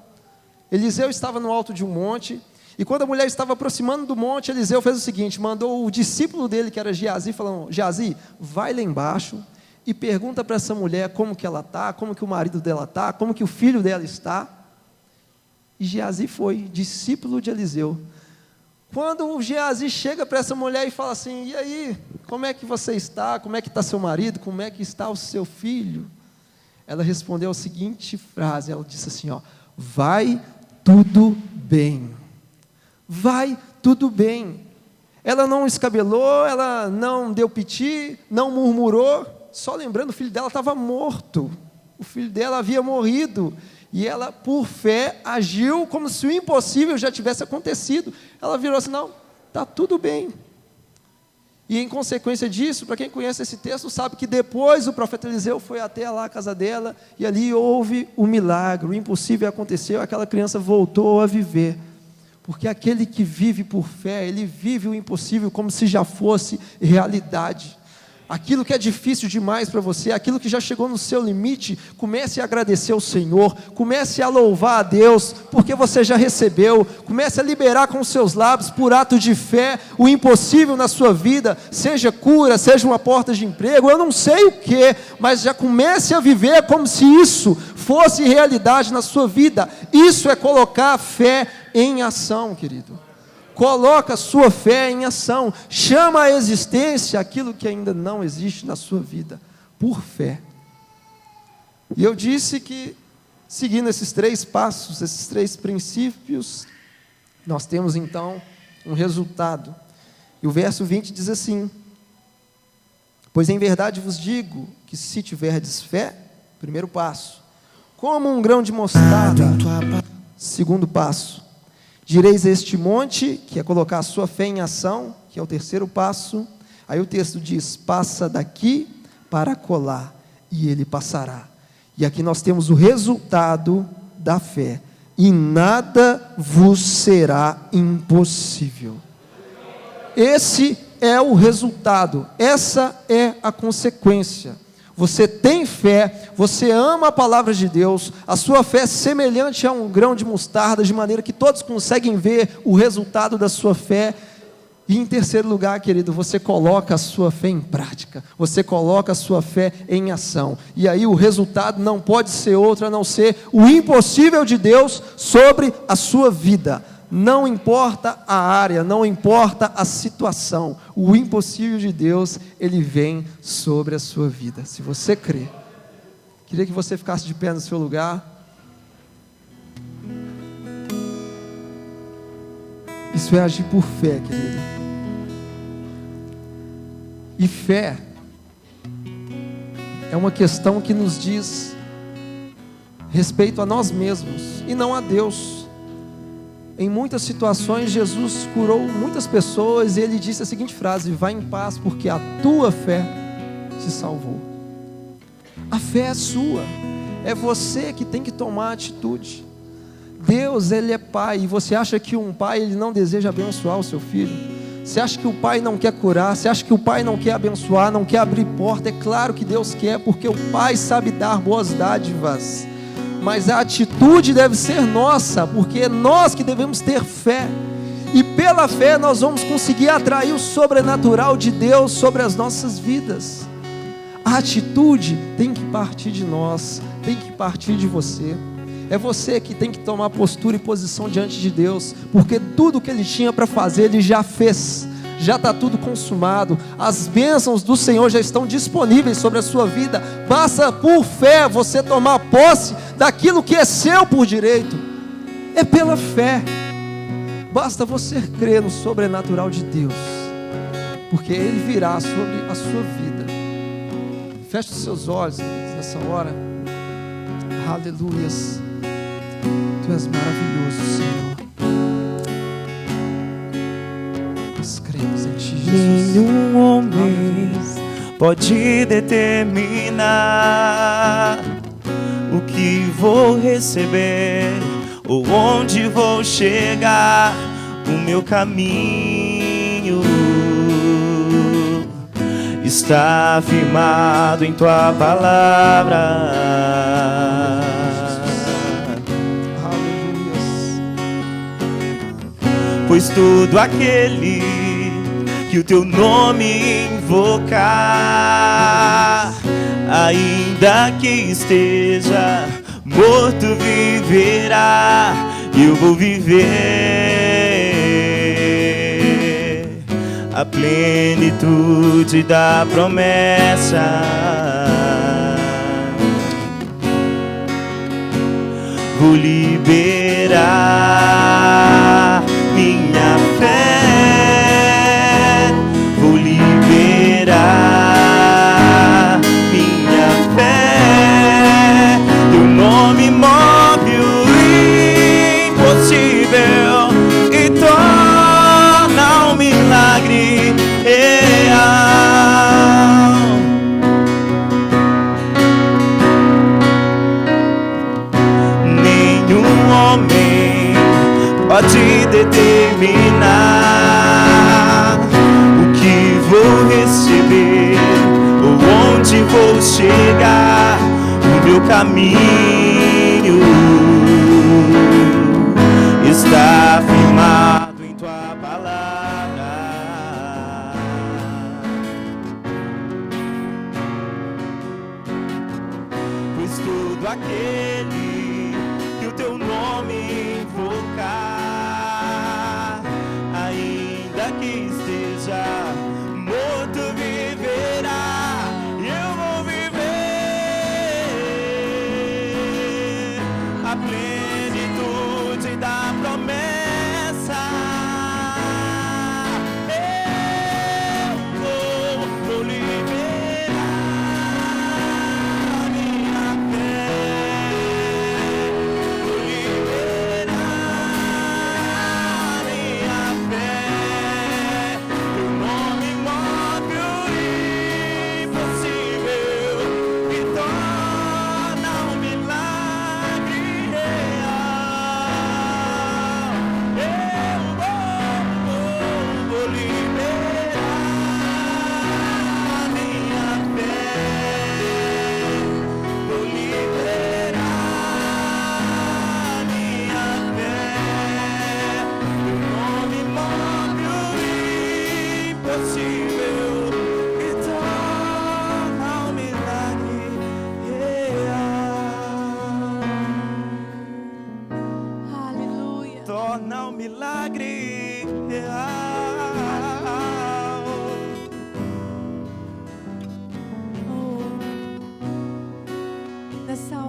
Eliseu estava no alto de um monte, e quando a mulher estava aproximando do monte, Eliseu fez o seguinte, mandou o discípulo dele, que era Geazi, falando: Geazi, vai lá embaixo e pergunta para essa mulher como que ela está, como que o marido dela está, como que o filho dela está. E Geazi foi, discípulo de Eliseu. Quando o Geazi chega para essa mulher e fala assim: e aí, como é que você está, como é que está seu marido, como é que está o seu filho? Ela respondeu a seguinte frase, ela disse assim: vai tudo bem, vai tudo bem. Ela não escabelou, ela não deu piti, não murmurou, só lembrando, o filho dela estava morto, o filho dela havia morrido, e ela por fé agiu como se o impossível já tivesse acontecido. Ela virou assim: não, está tudo bem. E em consequência disso, para quem conhece esse texto, sabe que depois o profeta Eliseu foi até lá a casa dela, e ali houve um milagre, o impossível aconteceu, aquela criança voltou a viver, porque aquele que vive por fé, ele vive o impossível como se já fosse realidade. Aquilo que é difícil demais para você, aquilo que já chegou no seu limite, comece a agradecer ao Senhor, comece a louvar a Deus, porque você já recebeu, comece a liberar com os seus lábios, por ato de fé, o impossível na sua vida, seja cura, seja uma porta de emprego, eu não sei o que, mas já comece a viver como se isso fosse realidade na sua vida. Isso é colocar a fé em ação, querido. Coloca a sua fé em ação, chama à existência aquilo que ainda não existe na sua vida, por fé. E eu disse que, seguindo esses 3 passos, esses 3 princípios, nós temos então um resultado. E o verso 20 diz assim: pois em verdade vos digo que se tiverdes fé, primeiro passo, como um grão de mostarda, segundo passo, direis a este monte, que é colocar a sua fé em ação, que é o terceiro passo. Aí o texto diz: passa daqui para acolá, e ele passará. E aqui nós temos o resultado da fé: e nada vos será impossível. Esse é o resultado, essa é a consequência. Você tem fé, você ama a palavra de Deus, a sua fé é semelhante a um grão de mostarda, de maneira que todos conseguem ver o resultado da sua fé, E em terceiro lugar, querido, você coloca a sua fé em prática, você coloca a sua fé em ação, e aí o resultado não pode ser outro a não ser o impossível de Deus sobre a sua vida. Não importa a área, não importa a situação, o impossível de Deus, ele vem sobre a sua vida, se você crê. Queria que você ficasse de pé no seu lugar. Isso é agir por fé, querido. E fé é uma questão que nos diz respeito a nós mesmos e não a Deus. Em muitas situações Jesus curou muitas pessoas e ele disse a seguinte frase: vai em paz porque a tua fé te salvou. A fé é sua, é você que tem que tomar atitude. Deus, ele é pai, e você acha que um pai ele não deseja abençoar o seu filho? Você acha que o pai não quer curar? Você acha que o pai não quer abençoar, não quer abrir porta? É claro que Deus quer, porque o pai sabe dar boas dádivas, mas a atitude deve ser nossa, porque é nós que devemos ter fé, e pela fé nós vamos conseguir atrair o sobrenatural de Deus sobre as nossas vidas. A atitude tem que partir de nós, tem que partir de você. É você que tem que tomar postura e posição diante de Deus, porque tudo que Ele tinha para fazer, Ele já fez, já está tudo consumado. As bênçãos do Senhor já estão disponíveis sobre a sua vida. Basta por fé você tomar posse daquilo que é seu por direito. É pela fé. Basta você crer no sobrenatural de Deus, porque Ele virá sobre a sua vida. Feche os seus olhos, queridos, nessa hora. Aleluias. Tu és maravilhoso, Senhor. Nós cremos em Ti, Jesus. Nenhum homem pode determinar o que vou receber ou onde vou chegar. O meu caminho está firmado em Tua palavra. Pois todo aquele que o Teu nome invocar, ainda que esteja morto, viverá. Eu vou viver a plenitude da promessa. Vou liberar minha fé, vou liberar minha fé. Teu nome move o impossível e torna um milagre real. Nenhum homem pode determinar o que vou receber ou onde vou chegar. O meu caminho está firmado em Tua palavra. Pois todo aquele que o Teu nome invocar, ainda que esteja morto, viverá. Eu vou viver a plenitude da promessa. Eu vou liberar minha fé, vou liberar minha fé. Teu nome move o impossível e torna um milagre real.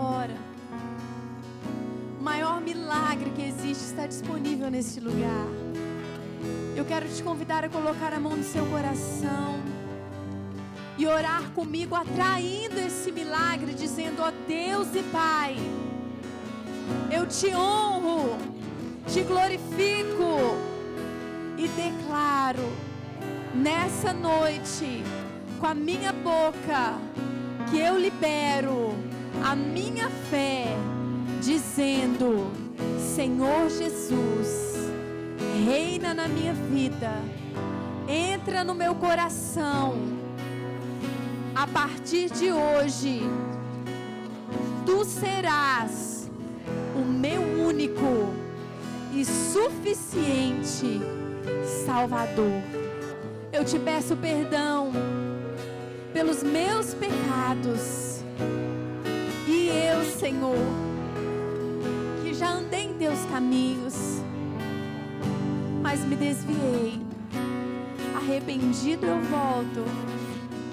hora. O maior milagre que existe está disponível neste lugar. Eu quero te convidar a colocar a mão no seu coração e orar comigo, atraindo esse milagre, dizendo: ó Deus e Pai, eu te honro, te glorifico e declaro nessa noite, com a minha boca, que eu libero a minha fé, dizendo: Senhor Jesus, reina na minha vida, entra no meu coração. A partir de hoje, tu serás o meu único e suficiente Salvador. Eu te peço perdão pelos meus pecados. E eu, Senhor, que já andei em teus caminhos, mas me desviei. Arrependido eu volto,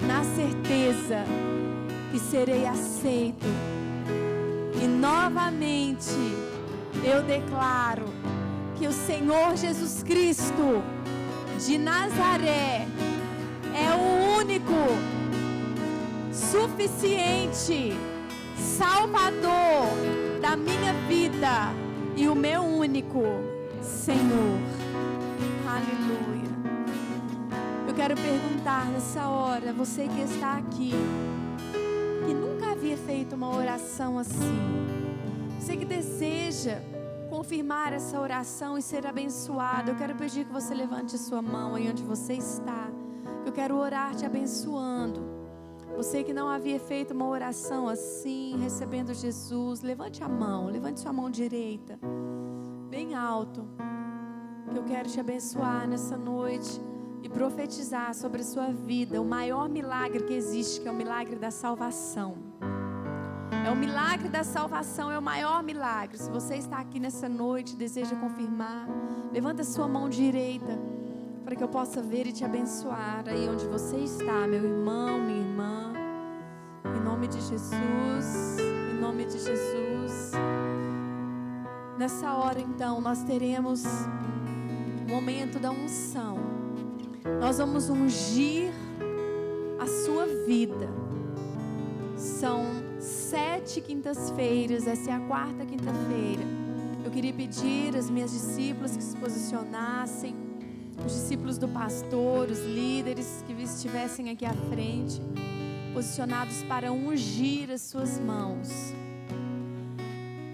na certeza que serei aceito. E novamente eu declaro que o Senhor Jesus Cristo de Nazaré é o único, suficiente Salvador da minha vida e o meu único Senhor. Aleluia. Eu quero perguntar nessa hora, você que está aqui, que nunca havia feito uma oração assim, você que deseja confirmar essa oração e ser abençoado, eu quero pedir que você levante a sua mão aí onde você está. Eu quero orar te abençoando. Você que não havia feito uma oração assim, recebendo Jesus, levante a mão, levante sua mão direita, bem alto, que eu quero te abençoar nessa noite e profetizar sobre a sua vida o maior milagre que existe, que é o milagre da salvação. É o milagre da salvação, é o maior milagre. Se você está aqui nessa noite e deseja confirmar, levanta a sua mão direita para que eu possa ver e te abençoar aí onde você está, meu irmão, minha irmã. Em nome de Jesus, em nome de Jesus. Nessa hora então nós teremos o momento da unção. Nós vamos ungir a sua vida. São 7 quintas-feiras, essa é a 4ª quinta-feira. Eu queria pedir às minhas discípulas que se posicionassem, os discípulos do pastor, os líderes que estivessem aqui à frente, posicionados para ungir as suas mãos.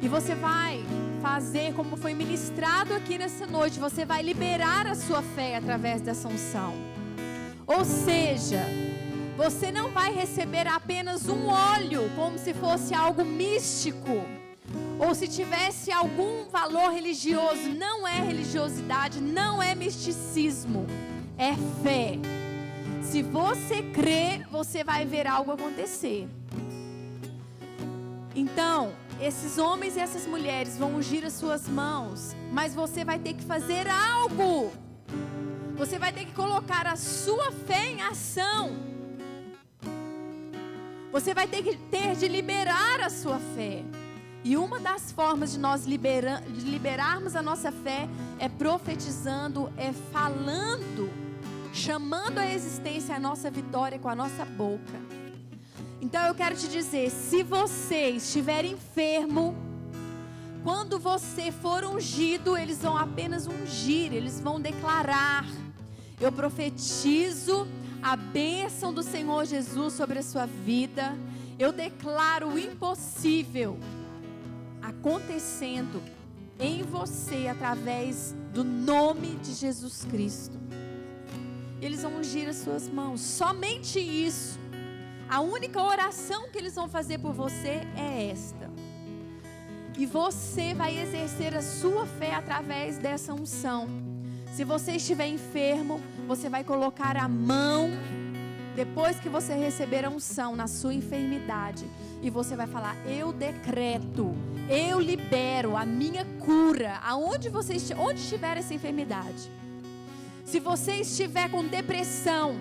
E você vai fazer como foi ministrado aqui nessa noite, você vai liberar a sua fé através dessa unção. Ou seja, você não vai receber apenas um óleo, como se fosse algo místico, ou se tivesse algum valor religioso. Não é religiosidade, não é misticismo, é fé. Se você crer, você vai ver algo acontecer. Então, esses homens e essas mulheres vão ungir as suas mãos, mas você vai ter que fazer algo. Você vai ter que colocar a sua fé em ação. Você vai ter de liberar a sua fé. E uma das formas de nós liberarmos a nossa fé é profetizando, é falando, chamando à existência a nossa vitória com a nossa boca. Então eu quero te dizer, se você estiver enfermo, quando você for ungido, eles vão apenas ungir, eles vão declarar. Eu profetizo a bênção do Senhor Jesus sobre a sua vida. Eu declaro o impossível acontecendo em você através do nome de Jesus Cristo. Eles vão ungir as suas mãos, somente isso. A única oração que eles vão fazer por você é esta. E você vai exercer a sua fé através dessa unção. Se você estiver enfermo, você vai colocar a mão, depois que você receber a unção, na sua enfermidade. E você vai falar: eu decreto, eu libero a minha cura, onde estiver essa enfermidade. Se você estiver com depressão,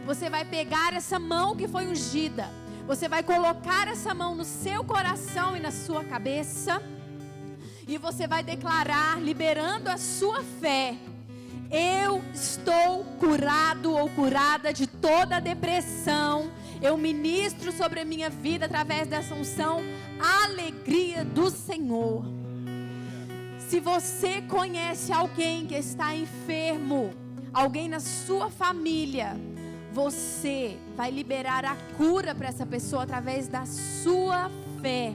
você vai pegar essa mão que foi ungida, Você vai colocar essa mão no seu coração e na sua cabeça. E você vai declarar, liberando a sua fé: eu estou curado ou curada de toda depressão. Eu ministro sobre a minha vida através dessa unção a alegria do Senhor. Se você conhece alguém que está enfermo, alguém na sua família, você vai liberar a cura para essa pessoa através da sua fé.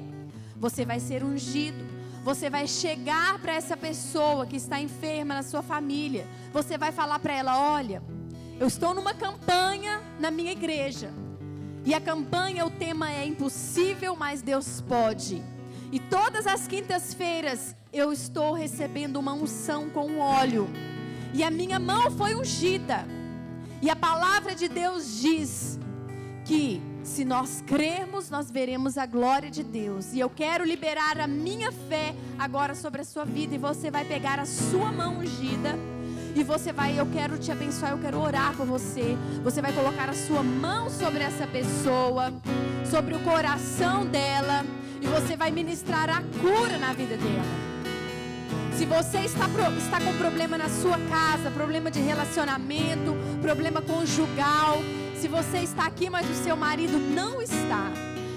Você vai ser ungido. Você vai chegar para essa pessoa que está enferma na sua família. Você vai falar para ela: olha, eu estou numa campanha na minha igreja. E a campanha, o tema é impossível, mas Deus pode. E todas as quintas-feiras eu estou recebendo uma unção com óleo. E a minha mão foi ungida. E a palavra de Deus diz que se nós crermos, nós veremos a glória de Deus. E eu quero liberar a minha fé agora sobre a sua vida. E você vai pegar a sua mão ungida. E você vai, eu quero te abençoar, eu quero orar por você. Você vai colocar a sua mão sobre essa pessoa, sobre o coração dela. E você vai ministrar a cura na vida dela. Se você está com problema na sua casa, problema de relacionamento, problema conjugal. Se você está aqui, mas o seu marido não está.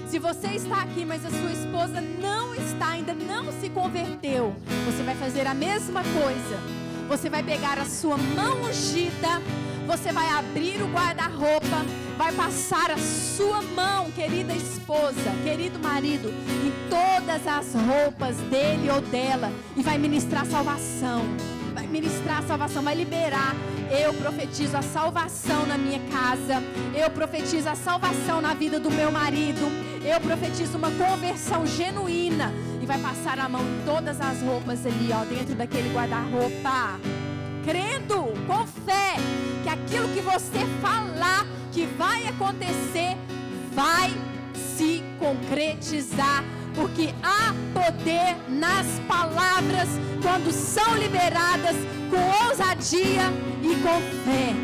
Se você está aqui, mas a sua esposa não está, ainda não se converteu. Você vai fazer a mesma coisa. Você vai pegar a sua mão ungida. Você vai abrir o guarda-roupa. Vai passar a sua mão, querida esposa, querido marido, em todas as roupas dele ou dela. E vai ministrar salvação. Vai ministrar salvação, vai liberar. Eu profetizo a salvação na minha casa. Eu profetizo a salvação na vida do meu marido. Eu profetizo uma conversão genuína. E vai passar a mão em todas as roupas ali, ó, dentro daquele guarda-roupa. Crendo, com fé, que aquilo que você falar que vai acontecer, vai se concretizar. Porque há poder nas palavras quando são liberadas com ousadia e com fé.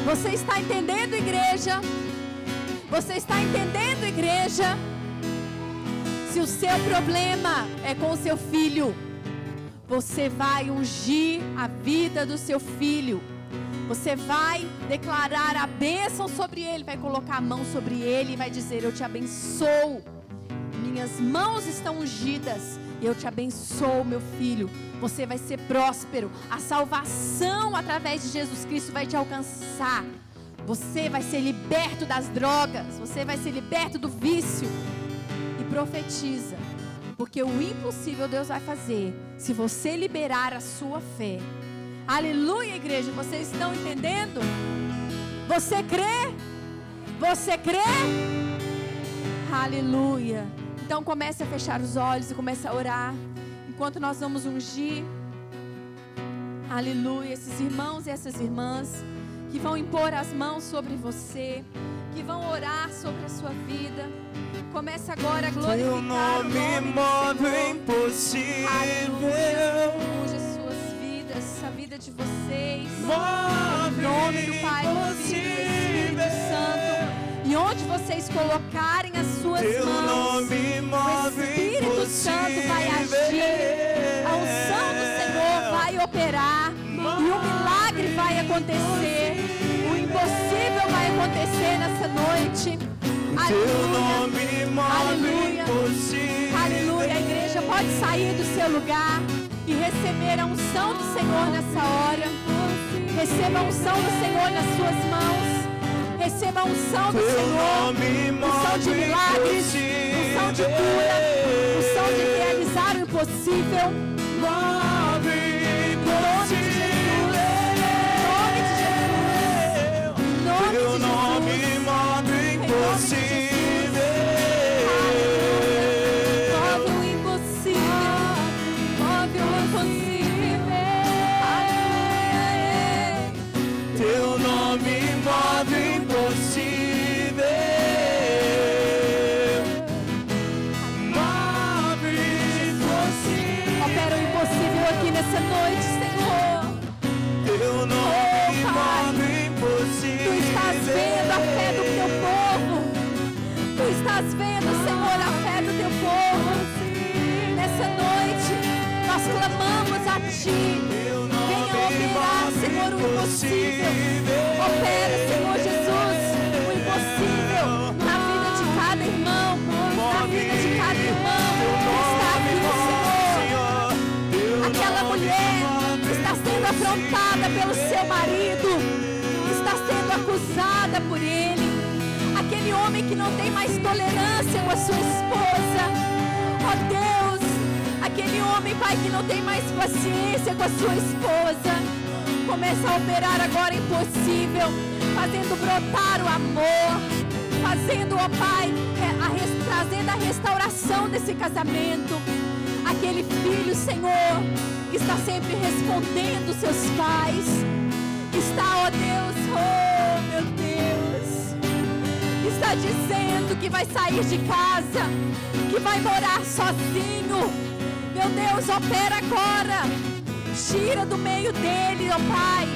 Você está entendendo, igreja? Você está entendendo, igreja? Se o seu problema é com o seu filho, você vai ungir a vida do seu filho. Você vai declarar a bênção sobre ele, vai colocar a mão sobre ele e vai dizer: eu te abençoo. Minhas mãos estão ungidas. Eu te abençoo, meu filho. Você vai ser próspero. A salvação através de Jesus Cristo vai te alcançar. Você vai ser liberto das drogas. Você vai ser liberto do vício. E profetiza. Porque o impossível Deus vai fazer se você liberar a sua fé. Aleluia, igreja. Vocês estão entendendo? Você crê? Você crê? Aleluia. Então comece a fechar os olhos e comece a orar. Enquanto nós vamos ungir. Aleluia. Esses irmãos e essas irmãs que vão impor as mãos sobre você, que vão orar sobre a sua vida. Comece agora a glorificar Teu nome move o impossível. Aleluia. Unge as suas vidas, a vida de vocês. Move Em nome do Pai, do Filho e do Espírito Santo. E onde vocês colocarem as suas Teu mãos, nome o move Espírito Santo vai agir. A unção do Senhor vai operar. E o milagre vai acontecer. O impossível vai acontecer nessa noite. Teu nome move o Aleluia. impossível. Aleluia. A igreja pode sair do seu lugar e receber a unção do Senhor nessa hora. Receba a unção do Senhor nas suas mãos. Receba a unção do Senhor. Unção de milagres, unção de cura, unção de realizar o impossível. Move o Teu nome move o impossível. Move o impossível. Move o impossível. Teu nome move o impossível. Move o impossível. Opera o impossível aqui nessa noite, Senhor. Teu nome move o impossível. Tu estás vendo a fé do teu povo. o impossível. Opera, Senhor Jesus, o impossível na vida de cada irmão, na vida de cada irmão que está aqui, Senhor. Aquela mulher que está sendo afrontada pelo seu marido, que está sendo acusada por ele. Aquele homem que não tem mais tolerância com a sua esposa. Ó Deus, aquele homem, Pai, que não tem mais paciência com a sua esposa. Começa a operar agora impossível, fazendo brotar o amor, fazendo, ó Pai, trazendo a restauração desse casamento. Aquele filho, Senhor, que está sempre respondendo seus pais, está, ó Deus, oh meu Deus, está dizendo que vai sair de casa, que vai morar sozinho. Meu Deus, opera agora, tira do meio dele, ó Pai,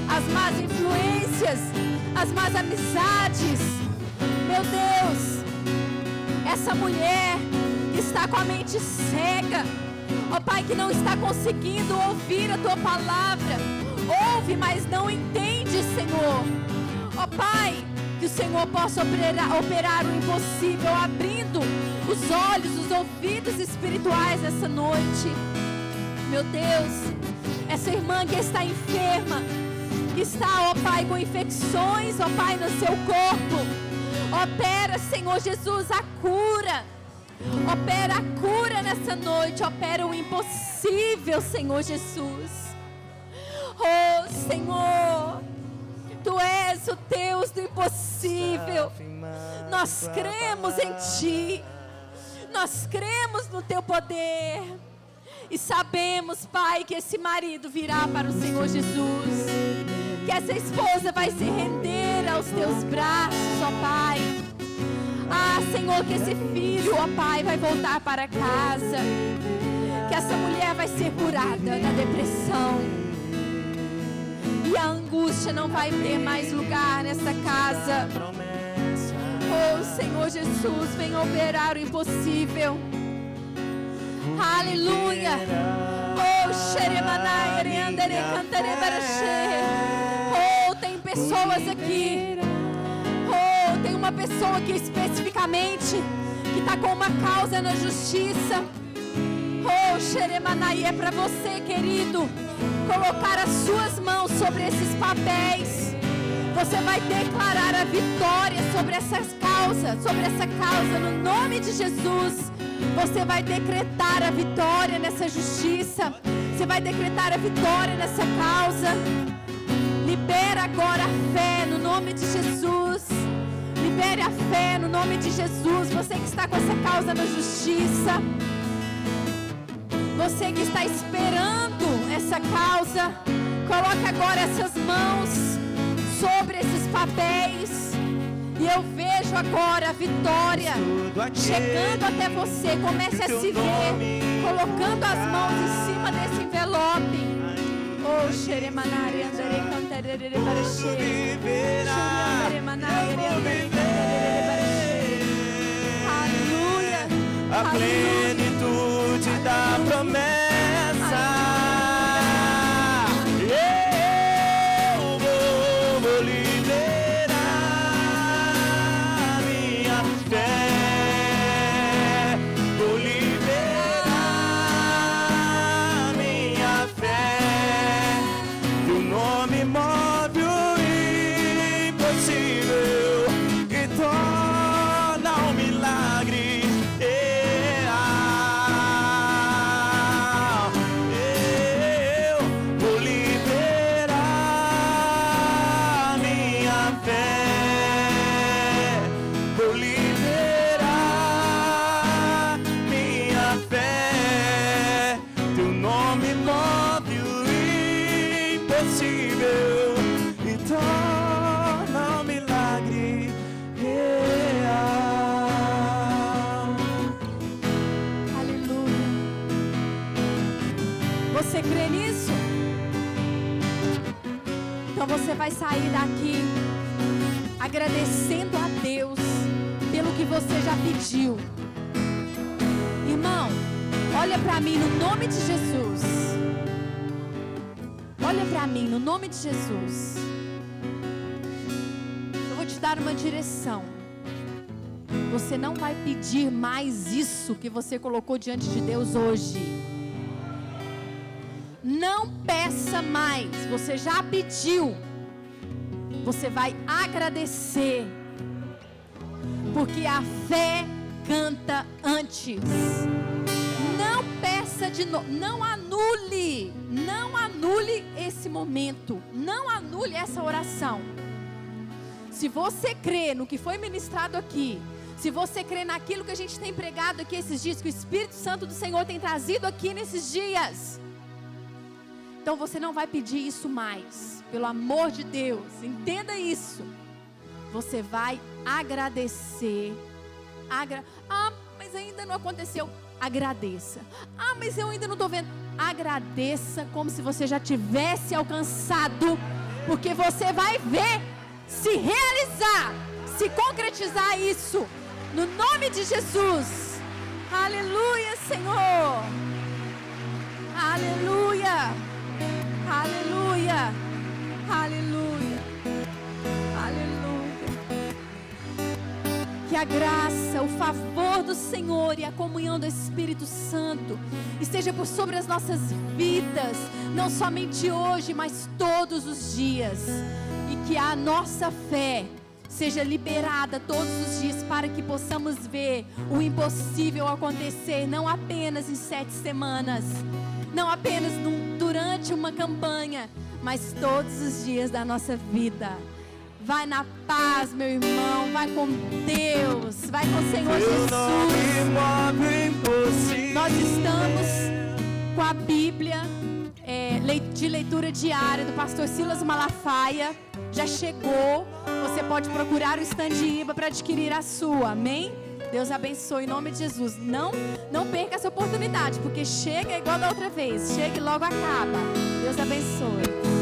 as más influências, as más amizades. Meu Deus, essa mulher que está com a mente cega, ó Pai, que não está conseguindo ouvir a Tua palavra, ouve, mas não entende, Senhor. Ó Pai, que o Senhor possa operar o impossível, abrindo os olhos, os ouvidos espirituais essa noite. Meu Deus, essa irmã que está enferma, que está, ó Pai, com infecções, ó Pai, no seu corpo, opera, Senhor Jesus, a cura. Opera a cura nessa noite, opera o impossível, Senhor Jesus. Oh, Senhor, Tu és o Deus do impossível. Nós cremos em Ti, nós cremos no Teu poder e sabemos, Pai, que esse marido virá para o Senhor Jesus, que essa esposa vai se render aos Teus braços, ó Pai. Ah, Senhor, que esse filho, ó Pai, vai voltar para casa, que essa mulher vai ser curada da depressão e a angústia não vai ter mais lugar nessa casa. Oh, Senhor Jesus, vem operar o impossível. Aleluia. Oh, xeremanai, andere, cantare, baraxê. Oh, tem pessoas aqui. Oh, tem uma pessoa aqui especificamente que está com uma causa na justiça. Oh, xeremanai, é para você, querido, colocar as suas mãos sobre esses papéis. Você vai declarar a vitória sobre essa causa, no nome de Jesus. Você vai decretar a vitória nessa justiça. Você vai decretar a vitória nessa causa. Libera agora a fé no nome de Jesus. Libere a fé no nome de Jesus. Você que está com essa causa na justiça, você que está esperando essa causa, coloque agora essas mãos sobre esses papéis. E eu vejo agora a vitória chegando até você. Comece a se ver colocando as mãos em cima desse envelope. Oh, xeremanari, andare, cantarere, baraxê. Aleluia. A plenitude da promessa. Eu vou liberar minha fé. Vou liberar minha fé. Teu nome move o impossível e torna um milagre. E torna um milagre real. Aleluia. Você crê nisso? Então você vai sair daqui agradecendo a Deus pelo que você já pediu. Irmão, olha para mim no nome de Jesus. olha para mim, no nome de Jesus. Eu vou te dar uma direção. Você não vai pedir mais isso que você colocou diante de Deus hoje. Não peça mais, você já pediu. Você vai agradecer, porque a fé canta antes. Não peça de novo, não anule esse momento, não anule essa oração. Se você crê no que foi ministrado aqui, se você crê naquilo que a gente tem pregado aqui esses dias, que o Espírito Santo do Senhor tem trazido aqui nesses dias, então você não vai pedir isso mais, pelo amor de Deus, entenda isso. Você vai agradecer. Mas ainda não aconteceu. Agradeça. Mas eu ainda não estou vendo. Agradeça como se você já tivesse alcançado, porque você vai ver se realizar, se concretizar isso, no nome de Jesus. Aleluia, Senhor. Aleluia. Aleluia, aleluia, aleluia. Que a graça, o favor do Senhor e a comunhão do Espírito Santo esteja por sobre as nossas vidas, não somente hoje, mas todos os dias. E que a nossa fé seja liberada todos os dias, para que possamos ver o impossível acontecer, não apenas em 7 semanas, não apenas durante uma campanha, mas todos os dias da nossa vida. Vai na paz, meu irmão, vai com Deus, vai com o Senhor Jesus. Nós estamos com a Bíblia de leitura diária do pastor Silas Malafaia. Já chegou, você pode procurar o stand IBA para adquirir a sua, amém? Deus abençoe em nome de Jesus. Não perca essa oportunidade, porque chega igual da outra vez. Chega e logo acaba. Deus abençoe.